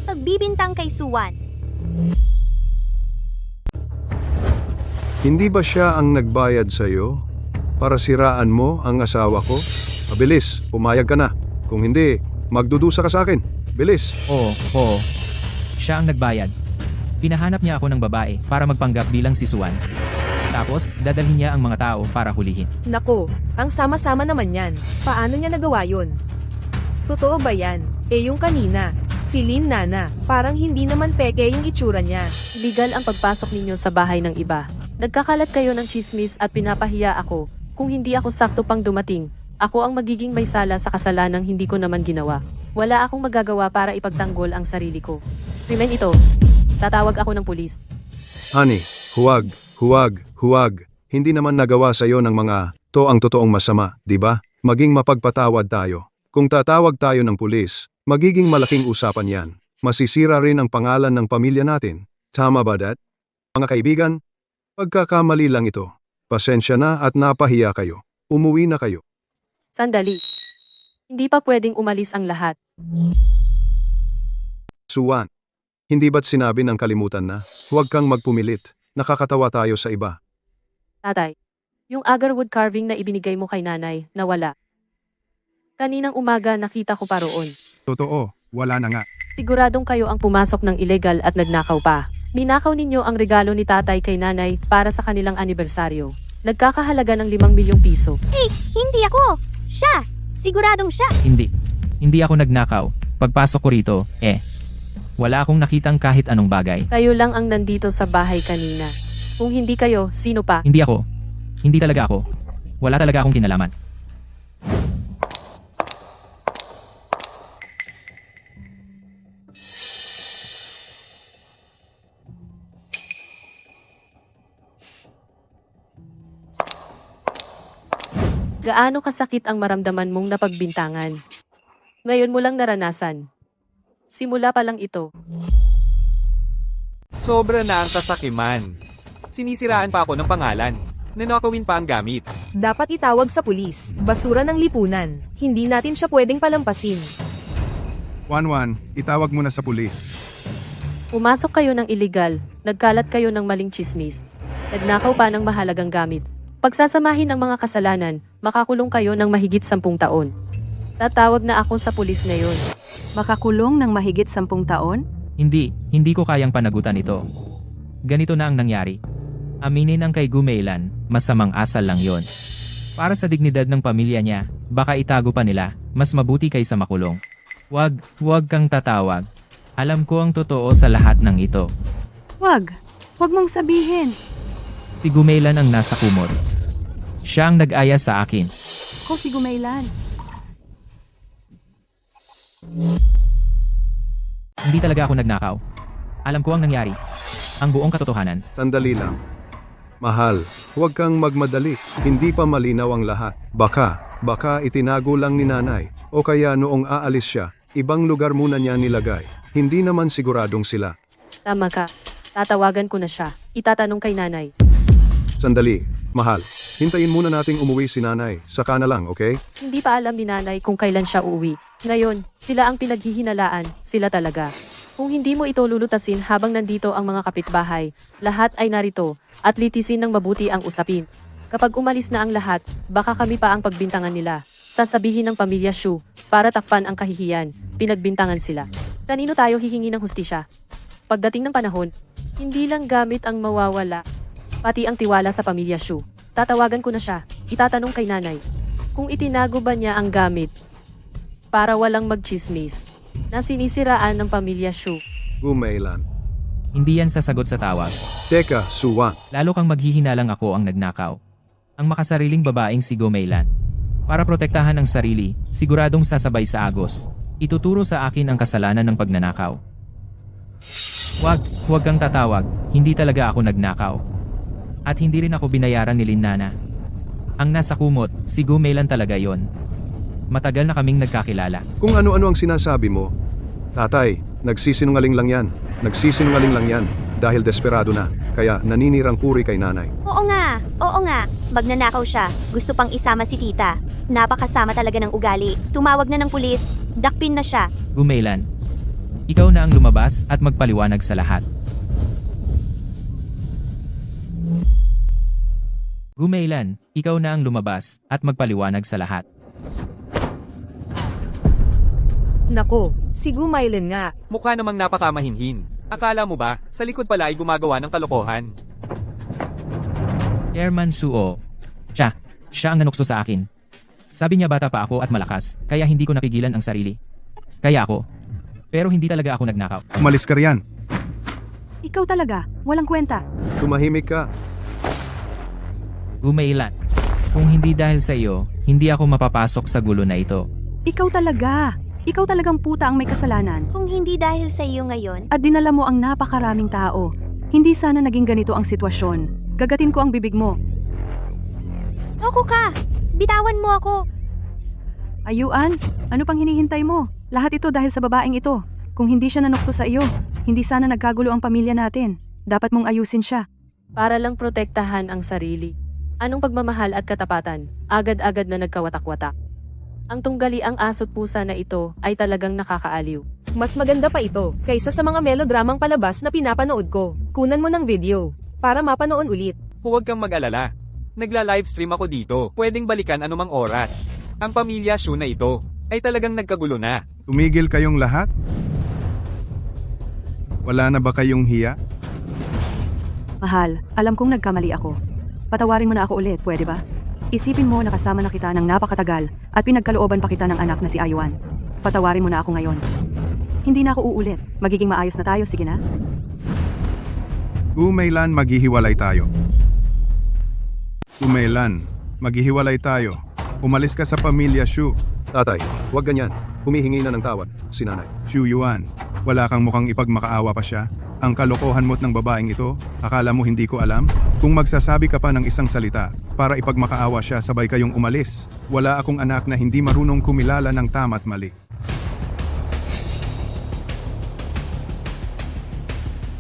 Pagbibintang kay Suwan. Hindi ba siya ang nagbayad sa'yo para siraan mo ang asawa ko? Mabilis, pumayag ka na. Kung hindi, magdudusa ka sa akin. Bilis. Oo. Siya ang nagbayad. Pinahanap niya ako ng babae para magpanggap bilang si Suwan. Tapos, dadalhin niya ang mga tao para hulihin. nako, ang sama-sama naman yan. Paano niya nagawa yun? Totoo ba yan? Yung kanina, si Lin Nana, parang hindi naman peke yung itsura niya. Legal ang pagpasok ninyo sa bahay ng iba. Nagkakalat kayo ng chismis at pinapahiya ako. Kung hindi ako sakto pang dumating, ako ang magiging may sala sa kasalanang hindi ko naman ginawa. Wala akong magagawa para ipagtanggol ang sarili ko. Krimen ito. Tatawag ako ng pulis. Honey, huwag. Hindi naman nagawa sa'yo ng mga to ang totoong masama, di ba? Maging mapagpatawad tayo. Kung tatawag tayo ng pulis, magiging malaking usapan yan. Masisira rin ang pangalan ng pamilya natin. Tama ba, Dad? Mga kaibigan, pagkakamali lang ito. Pasensya na at napahiya kayo. Umuwi na kayo. Sandali. Hindi pa pwedeng umalis ang lahat. Suwan, hindi ba't sinabi ng kalimutan na, huwag kang magpumilit, nakakatawa tayo sa iba. Tatay, yung agarwood carving na ibinigay mo kay nanay, nawala. Kaninang umaga nakita ko pa roon. Totoo, wala na nga. Siguradong kayo ang pumasok ng illegal at nagnakaw pa. Ninakaw ninyo ang regalo ni tatay kay nanay para sa kanilang anibersaryo. Nagkakahalaga ng 5 milyong piso. Hindi ako! Siya! Siguradong siya! Hindi ako nagnakaw. Pagpasok ko rito, wala akong nakitang kahit anong bagay. Kayo lang ang nandito sa bahay kanina. Kung hindi kayo, sino pa? Hindi ako. Hindi talaga ako. Wala talaga akong kinalaman. Gaano kasakit ang maramdaman mong napagbintangan? Ngayon mo lang naranasan. Simula pa lang ito. Sobra na ang kasakiman. Sinisiraan pa ako ng pangalan. Nanakawin pa ang gamit. Dapat itawag sa pulis. Basura ng lipunan. Hindi natin siya pwedeng palampasin. 1-1, itawag mo na sa pulis. Pumasok kayo ng illegal, nagkalat kayo ng maling chismis. Nagnakaw pa ng mahalagang gamit. Pagsasamahin ang mga kasalanan, makakulong kayo ng mahigit 10 taon. Tatawag na ako sa pulis ngayon. Makakulong ng mahigit 10 taon? Hindi ko kayang panagutan ito. Ganito na ang nangyari. Aminin ang kay Gumeilan, masamang asal lang yon. Para sa dignidad ng pamilya niya, baka itago pa nila, mas mabuti kaysa makulong. Huwag kang tatawag. Alam ko ang totoo sa lahat ng ito. Wag mong sabihin. Si Gumeilan ang nasa kumot. Siya ang nag-aya sa akin. Ako si Gumeilan. Hindi talaga ako nagnakaw. Alam ko ang nangyari. Ang buong katotohanan. Sandali lang. Mahal, huwag kang magmadali. Hindi pa malinaw ang lahat. Baka itinago lang ni nanay. O kaya noong aalis siya, ibang lugar muna niya nilagay. Hindi naman siguradong sila. Tama ka. Tatawagan ko na siya. Itatanong kay nanay. Sandali, mahal. Hintayin muna nating umuwi si nanay. Saka na lang, okay? Hindi pa alam ni nanay kung kailan siya uuwi. Ngayon, sila ang pinaghihinalaan. Sila talaga. Kung hindi mo ito lulutasin habang nandito ang mga kapitbahay, lahat ay narito at litisin ng mabuti ang usapin. Kapag umalis na ang lahat, baka kami pa ang pagbintangan nila. Sasabihin ng pamilya Shu, para takpan ang kahihiyan, pinagbintangan sila. Kanino tayo hihingi ng hustisya? Pagdating ng panahon, hindi lang gamit ang mawawala, pati ang tiwala sa pamilya Shu. Tatawagan ko na siya, itatanong kay nanay. Kung itinago ba niya ang gamit para walang magchismis na sinisiraan ng pamilya Shu. Gumeilan. Hindi yan sasagot sa tawag. Teka, Suwan. Lalo kang maghihinalang ako ang nagnakaw. Ang makasariling babaeng si Gumeilan. Para protektahan ang sarili, siguradong sasabay sa agos. Ituturo sa akin ang kasalanan ng pagnanakaw. Huwag kang tatawag, hindi talaga ako nagnakaw. At hindi rin ako binayaran ni Lin Nana. Ang nasa kumot, si Gumeilan talaga yon. Matagal na kaming nagkakilala. Kung ano-ano ang sinasabi mo. Tatay, nagsisinungaling lang yan. Nagsisinungaling lang yan. Dahil desperado na. Kaya naninirang puri kay nanay. Oo nga, oo nga. Magnanakaw siya. Gusto pang isama si tita. Napakasama talaga ng ugali. Tumawag na ng pulis. Dakpin na siya. Gumailan. Ikaw na ang lumabas at magpaliwanag sa lahat. Gumailan, ikaw na ang lumabas at magpaliwanag sa lahat. Nako, si Gumailan nga. Mukha namang napakamahinhin. Akala mo ba, sa likod pala ay gumagawa ng kalokohan? Chairman Suo. Siya ang nanukso sa akin. Sabi niya bata pa ako at malakas, kaya hindi ko napigilan ang sarili. Kaya ako. Pero hindi talaga ako nagnakaw. Umalis ka riyan. Ikaw talaga, walang kwenta. Tumahimik ka. Gumailan. Kung hindi dahil sa iyo, hindi ako mapapasok sa gulo na ito. Ikaw talaga. Ikaw talagang puta ang may kasalanan. Kung hindi dahil sa iyo ngayon, At dinala mo ang napakaraming tao. Hindi sana naging ganito ang sitwasyon. Gagatin ko ang bibig mo. loko ka! Bitawan mo ako! Ayuan, ano pang hinihintay mo? Lahat ito dahil sa babaeng ito. Kung hindi siya nanukso sa iyo, hindi sana nagkagulo ang pamilya natin. Dapat mong ayusin siya. Para lang protektahan ang sarili. Anong pagmamahal at katapatan? Agad-agad na nagkawatak-watak. Ang tunggali ang aso't pusa na ito ay talagang nakakaaliw. Mas maganda pa ito, kaysa sa mga melodramang palabas na pinapanood ko. Kunan mo ng video, para mapanood ulit. Huwag kang mag-alala. Nagla-livestream ako dito. Pwedeng balikan anumang oras. Ang pamilya Shu na ito ay talagang nagkagulo na. Tumigil kayong lahat? Wala na ba kayong hiya? Mahal, alam kong nagkamali ako. Patawarin mo na ako ulit, pwede ba? Isipin mo na kasama na kita ng napakatagal at pinagkalooban pa kita ng anak na si Ayuan. Patawarin mo na ako ngayon. Hindi na ako uulit. Magiging maayos na tayo, sige na? Gumailan, maghihiwalay tayo. Gumailan, maghihiwalay tayo. Umalis ka sa pamilya Shu. Tatay, huwag ganyan. Humihingi na ng tawad. Si nanay. Shu Yuan, wala kang mukhang ipagmakaawa pa siya. Ang kalokohan mo't ng babaeng ito, akala mo hindi ko alam? Kung magsasabi ka pa ng isang salita, para ipagmakaawa siya sabay kayong umalis. Wala akong anak na hindi marunong kumilala ng tama't mali.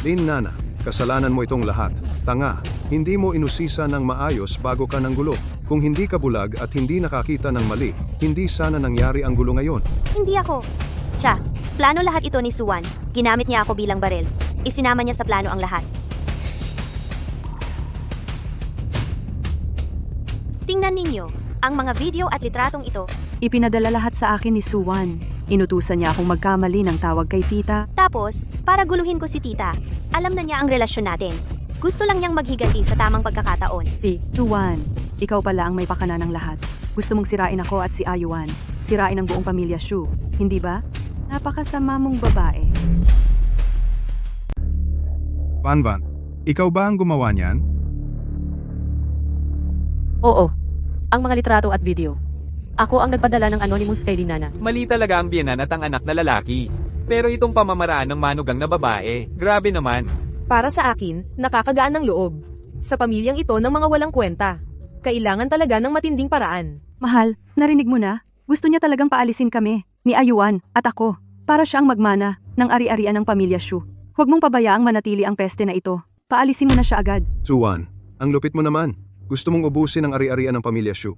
Lin Nana, kasalanan mo itong lahat. Tanga, hindi mo inusisa ng maayos bago ka ng gulo. Kung hindi ka bulag at hindi nakakita ng mali, hindi sana nangyari ang gulo ngayon. Hindi ako. Siya, plano lahat ito ni Suwan. Ginamit niya ako bilang baril. Isinama niya sa plano ang lahat. Tingnan ninyo, ang mga video at litratong ito. Ipinadala lahat sa akin ni Suwan. Inutusan niya akong magkamali ng tawag kay tita. Tapos, para guluhin ko si tita, alam na niya ang relasyon natin. Gusto lang niyang maghiganti sa tamang pagkakataon. Suwan, ikaw pala ang may pakana ng lahat. Gusto mong sirain ako at si Ayuan. Sirain ang buong pamilya Shu. Hindi ba? Napakasama mong babae. Panvan, ikaw ba ang gumawa niyan? Oo. Ang mga litrato at video. Ako ang nagpadala ng anonymous kay Linana. Mali talaga ang biyenan at ang anak na lalaki. Pero itong pamamaraan ng manugang na babae, grabe naman. Para sa akin, nakakagaan ng loob. Sa pamilyang ito ng mga walang kwenta. Kailangan talaga ng matinding paraan. Mahal, narinig mo na? Gusto niya talagang paalisin kami, ni Ayuan at ako, para siya ang magmana ng ari-arian ng pamilya Shu. Huwag mong pabayaang manatili ang peste na ito. Paalisin mo na siya agad. Suwan, ang lupit mo naman. Gusto mong ubusin ang ari-arian ng pamilya Shu.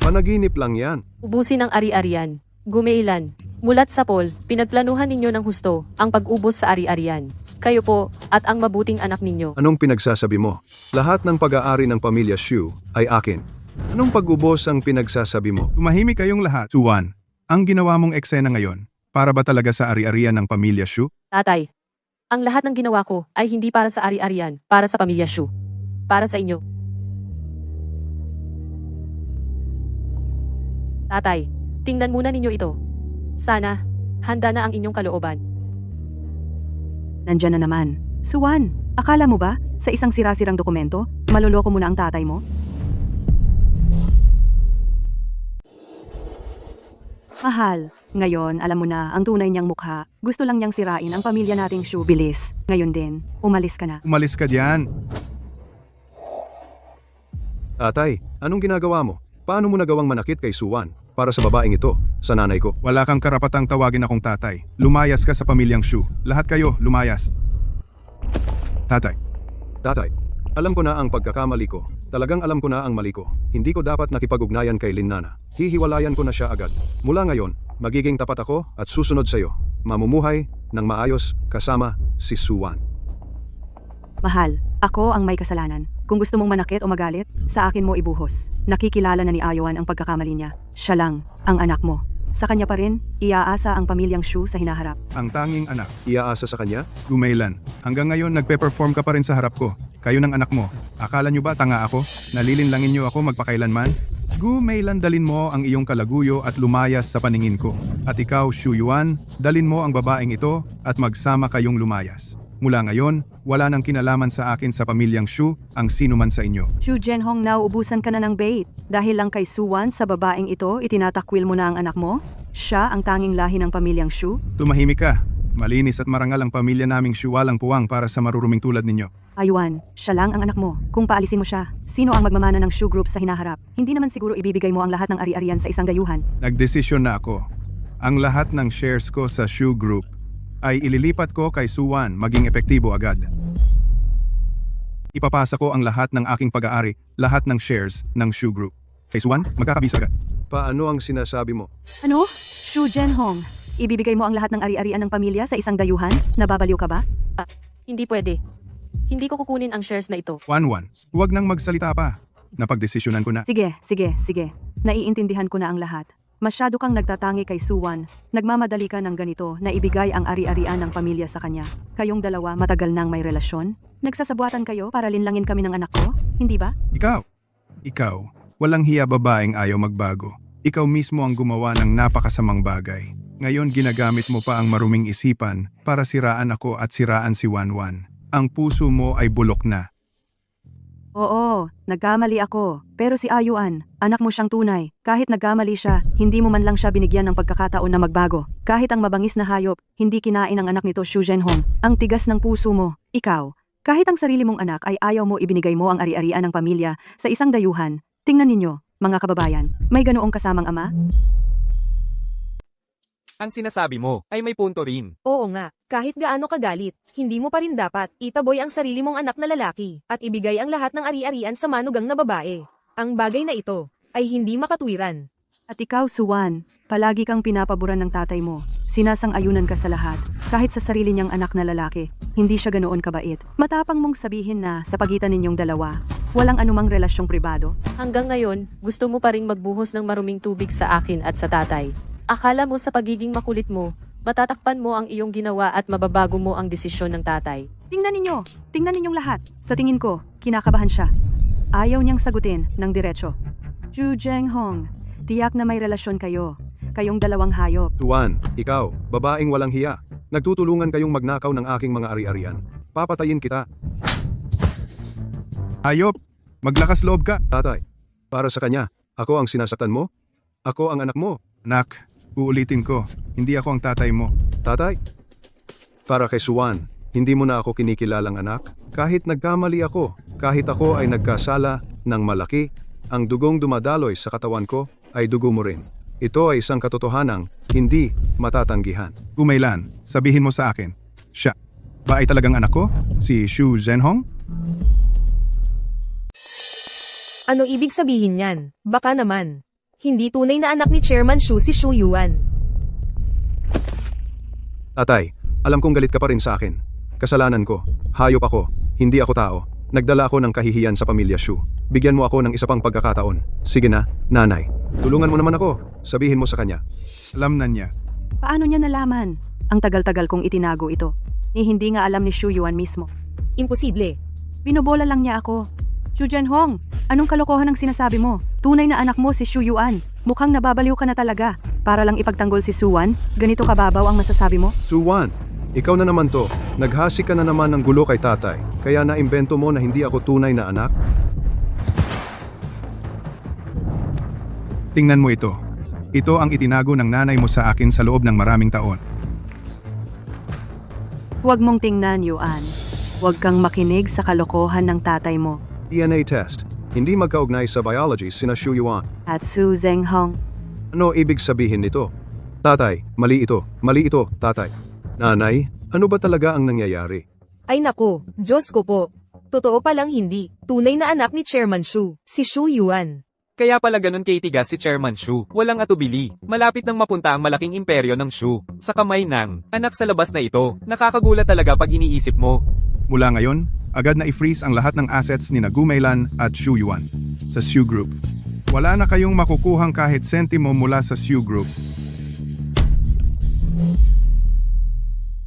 Panaginip lang yan. Ubusin ang ari-arian. Gumailan. Mulat sa Paul, pinagplanuhan ninyo ng husto ang pag-ubos sa ari-arian. Kayo po, at ang mabuting anak ninyo. Anong pinagsasabi mo? Lahat ng pag-aari ng pamilya Shu ay akin. Anong pag-ubos ang pinagsasabi mo? Tumahimik kayong lahat. Suwan, ang ginawa mong eksena ngayon, para ba talaga sa ari-arian ng pamilya Shu? Tatay, ang lahat ng ginawa ko ay hindi para sa ari-arian, para sa pamilya Shu. Para sa inyo. Tatay, tingnan muna ninyo ito. Sana, handa na ang inyong kalooban. Nandyan na naman. Suwan, akala mo ba, sa isang sira-sirang dokumento, maloloko mo na ang tatay mo? Mahal, ngayon alam mo na ang tunay niyang mukha. Gusto lang niyang sirain ang pamilya nating Shu. Bilis. Ngayon din, umalis ka na. Umalis ka diyan. Tatay, anong ginagawa mo? Paano mo nagawang manakit kay Suwan? para sa babaeng ito, sa nanay ko. Wala kang karapatang tawagin akong tatay. Lumayas ka sa pamilyang Shu. Lahat kayo, lumayas. Tatay. Tatay, alam ko na ang pagkakamali ko. Talagang alam ko na ang mali ko. Hindi ko dapat nakipag-ugnayan kay Linnana. Hihiwalayan ko na siya agad. Mula ngayon, magiging tapat ako at susunod sa iyo. Mamumuhay ng maayos kasama si Suwan. Mahal, ako ang may kasalanan. Kung gusto mong manakit o magalit, sa akin mo ibuhos. Nakikilala na ni Ayuan ang pagkakamali niya. Siya lang, ang anak mo. Sa kanya pa rin, iaasa ang pamilyang Shu sa hinaharap. Ang tanging anak, Iaasa sa kanya? Gumeilan. Hanggang ngayon nagpe-perform ka pa rin sa harap ko. Kayo ng anak mo. Akala nyo ba tanga ako? Nalilinlangin nyo ako magpakailanman? Gumeilan, dalin mo ang iyong kalaguyo at lumayas sa paningin ko. At ikaw, Shu Yuan, dalin mo ang babaeng ito at magsama kayong lumayas. Mula ngayon, wala nang kinalaman sa akin sa pamilyang Shu ang sino man sa inyo. Shu Zhenhong, nauubusan ka na ng bait. Dahil lang kay Suwan sa babaeng ito, itinatakwil mo na ang anak mo? Siya ang tanging lahi ng pamilyang Shu? Tumahimik ka. Malinis at marangal ang pamilya naming Shu, walang puwang para sa maruruming tulad ninyo. Ayuan, siya lang ang anak mo. Kung paalisin mo siya, sino ang magmamana ng Shu Group sa hinaharap? Hindi naman siguro ibibigay mo ang lahat ng ari-arian sa isang dayuhan. Nagdesisyon na ako. Ang lahat ng shares ko sa Shu Group ay ililipat ko kay Suwan maging epektibo agad. Ipapasa ko ang lahat ng aking pag-aari, lahat ng shares ng Shu Group. Kay Suwan, magkakabisa agad. Paano ang sinasabi mo? Ano? Shu Zhenhong, ibibigay mo ang lahat ng ari-arian ng pamilya sa isang dayuhan? Nababaliw ka ba? Hindi pwede. Hindi ko kukunin ang shares na ito. Wanwan, huwag nang magsalita pa. Napagdesisyonan ko na. Sige. Naiintindihan ko na ang lahat. Masyado kang nagtatangi kay Suwan. Nagmamadali ka ng ganito na ibigay ang ari-arian ng pamilya sa kanya. Kayong dalawa matagal nang may relasyon? Nagsasabuatan kayo para linlangin kami ng anak ko? Hindi ba? Ikaw, walang hiya babaeng ayaw magbago. Ikaw mismo ang gumawa ng napakasamang bagay. Ngayon ginagamit mo pa ang maruming isipan para siraan ako at siraan si Wanwan. Ang puso mo ay bulok na. Oo, nagkamali ako. Pero si Ayuan, anak mo siyang tunay. Kahit nagkamali siya, hindi mo man lang siya binigyan ng pagkakataon na magbago. Kahit ang mabangis na hayop, hindi kinain ang anak nito Shu Zhenhong. Ang tigas ng puso mo, ikaw. Kahit ang sarili mong anak ay ayaw mo ibinigay mo ang ari-arian ng pamilya sa isang dayuhan. Tingnan ninyo, mga kababayan, may ganoong kasamang ama? Ang sinasabi mo ay may punto rin. Oo nga, kahit gaano kagalit, hindi mo pa rin dapat itaboy ang sarili mong anak na lalaki at ibigay ang lahat ng ari-arian sa manugang na babae. Ang bagay na ito ay hindi makatwiran. At ikaw, Suwan, palagi kang pinapaboran ng tatay mo. Sinasang-ayunan ka sa lahat, kahit sa sarili niyang anak na lalaki. Hindi siya ganoon kabait. Matapang mong sabihin na sa pagitan ninyong dalawa, walang anumang relasyong pribado. Hanggang ngayon, gusto mo pa ring magbuhos ng maruming tubig sa akin at sa tatay. Akala mo sa pagiging makulit mo, matatakpan mo ang iyong ginawa at mababago mo ang desisyon ng tatay. Tingnan ninyong lahat. Sa tingin ko, kinakabahan siya. Ayaw niyang sagutin ng diretso. Shu Zhenhong, tiyak na may relasyon kayo. Kayong dalawang hayop. Suwan, ikaw, babaeng walang hiya. Nagtutulungan kayong magnakaw ng aking mga ari-arian. Papatayin kita. Hayop, maglakas loob ka. Tatay, para sa kanya, ako ang sinasaktan mo? Ako ang anak mo. Anak, uulitin ko, hindi ako ang tatay mo. Tatay, para kay Suwan, hindi mo na ako kinikilalang anak. Kahit nagkamali ako, kahit ako ay nagkasala ng malaki, ang dugong dumadaloy sa katawan ko ay dugo mo rin. Ito ay isang katotohanang hindi matatanggihan. Gumailan, sabihin mo sa akin, siya, ba ay talagang anak ko? Si Shu Zhenhong? Ano ibig sabihin niyan? Baka naman. Hindi tunay na anak ni Chairman Shu si Shu Yuan. Tatay, alam kong galit ka pa rin sa akin. Kasalanan ko. Hayop ako. Hindi ako tao. Nagdala ako ng kahihiyan sa pamilya Shu. Bigyan mo ako ng isa pang pagkakataon. Sige na, nanay. Tulungan mo naman ako. Sabihin mo sa kanya. Alam na niya. Paano niya nalaman? Ang tagal-tagal kong itinago ito. Hindi nga alam ni Shu Yuan mismo. Imposible. Binobola lang niya ako. Shu Zhenhong, anong kalokohan ang sinasabi mo? Tunay na anak mo si Shu Yuan. Mukhang nababaliw ka na talaga. Para lang ipagtanggol si Suwan, ganito kababaw ang masasabi mo? Suwan, ikaw na naman to. Naghasi ka na naman ng gulo kay tatay. Kaya naimbento mo na hindi ako tunay na anak? Tingnan mo ito. Ito ang itinago ng nanay mo sa akin sa loob ng maraming taon. Huwag mong tingnan, Yuan. Huwag kang makinig sa kalokohan ng tatay mo. DNA test. Hindi magkaugnay sa biology sina Shu Yuan. At Su Zhenhong, Ano ibig sabihin nito? Tatay, mali ito. Mali ito, tatay. Nanay, ano ba talaga ang nangyayari? Ay nako, Diyos ko po. Totoo palang hindi. Tunay na anak ni Chairman Shu, si Shu Yuan. Kaya pala ganun kitigas si Chairman Shu. Walang atubili. Malapit nang mapunta ang malaking imperyo ng Shu sa kamay ng anak sa labas na ito. Nakakagulat talaga pag iniisip mo. Mula ngayon, agad na i-freeze ang lahat ng assets ni Gumeilan at Shu Yuan sa Shu Group. Wala na kayong makukuhang kahit sentimo mula sa Shu Group.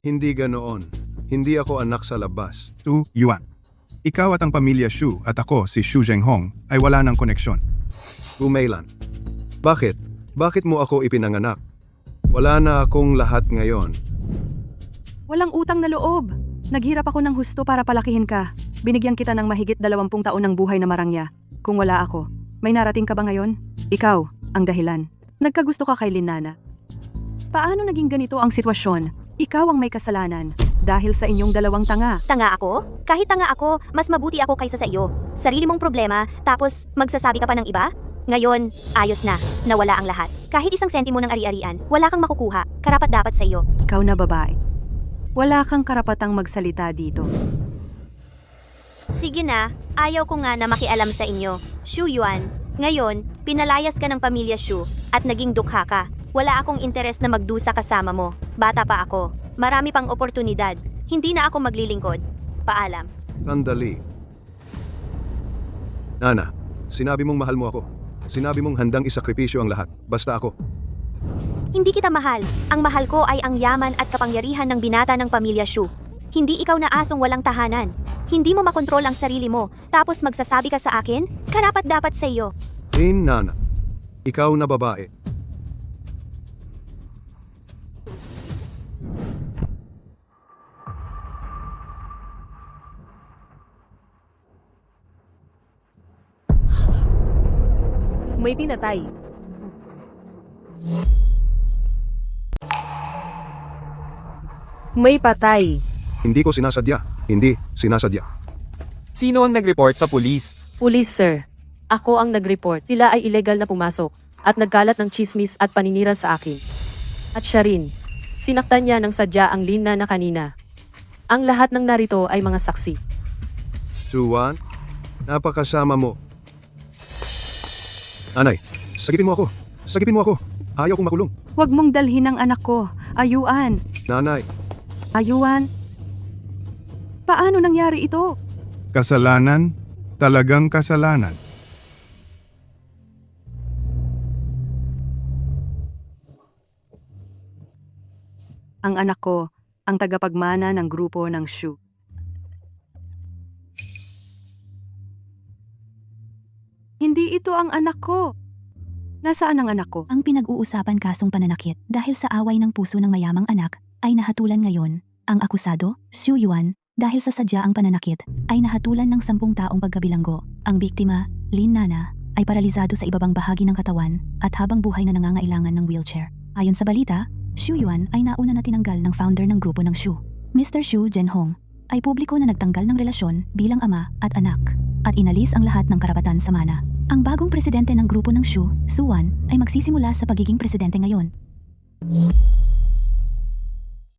Hindi ganoon. Hindi ako anak sa labas. Shu Yuan. Ikaw at ang pamilya Shu at ako si Shu Zhenghong ay wala ng koneksyon. Gumeilan. Bakit? Bakit mo ako ipinanganak? Wala na akong lahat ngayon. Walang utang na loob. Naghirap ako ng husto para palakihin ka. Binigyan kita ng mahigit 20 taon ng buhay na marangya. Kung wala ako, may narating ka ba ngayon? Ikaw, ang dahilan. Nagkagusto ka kay Linana. Paano naging ganito ang sitwasyon? Ikaw ang may kasalanan. Dahil sa inyong dalawang tanga. Tanga ako? Kahit tanga ako, mas mabuti ako kaysa sa iyo. Sarili mong problema, tapos magsasabi ka pa ng iba? Ngayon, ayos na. Nawala ang lahat. Kahit isang sentimo ng ari-arian, wala kang makukuha. Karapat dapat sa iyo. Ikaw na babae. Wala kang karapatang magsalita dito. Sige na, ayaw ko nga na makialam sa inyo. Shu Yuan, ngayon, pinalayas ka ng pamilya Shu at naging dukha ka. Wala akong interes na magdusa kasama mo. Bata pa ako. Marami pang oportunidad. Hindi na ako maglilingkod. Paalam. Sandali. Nana, sinabi mong mahal mo ako. Sinabi mong handang isakripisyo ang lahat. Basta ako. Hindi kita mahal. Ang mahal ko ay ang yaman at kapangyarihan ng binata ng pamilya Shu. Hindi ikaw na asong walang tahanan. Hindi mo makontrol ang sarili mo, tapos magsasabi ka sa akin, karapat dapat sa iyo. Nana. Ikaw na babae. May pinatay. May patay. Hindi ko sinasadya. Hindi sinasadya. Sino ang nag-report sa pulis? Police sir. Ako ang nag-report. Sila ay illegal na pumasok at nagkalat ng chismis at paninira sa akin. At siya rin. Sinaktan niya ng sadya ang Lina na kanina. Ang lahat ng narito ay mga saksi. Juan, napakasama mo. Nanay, sagipin mo ako. Sagipin mo ako. Ayaw kong makulong. Huwag mong dalhin ang anak ko. Ayuan. Nanay, Ayuan. Paano nangyari ito? Kasalanan, talagang kasalanan. Ang anak ko, ang tagapagmana ng grupo ng Shu. Hindi ito ang anak ko. Nasaan ang anak ko? Ang pinag-uusapan kasong pananakit dahil sa away ng puso ng mayamang anak ay nahatulan ngayon. Ang akusado, Shu Yuan, dahil sa sadya ang pananakit, ay nahatulan ng 10 taong pagkabilanggo. Ang biktima, Lin Nana, ay paralisado sa ibabang bahagi ng katawan at habang buhay na nangangailangan ng wheelchair. Ayon sa balita, Shu Yuan ay nauna na tinanggal ng founder ng grupo ng Shu. Mr. Shu Zhenghong ay publiko na nagtanggal ng relasyon bilang ama at anak at inalis ang lahat ng karapatan sa mana. Ang bagong presidente ng grupo ng Shu, Suwan, ay magsisimula sa pagiging presidente ngayon.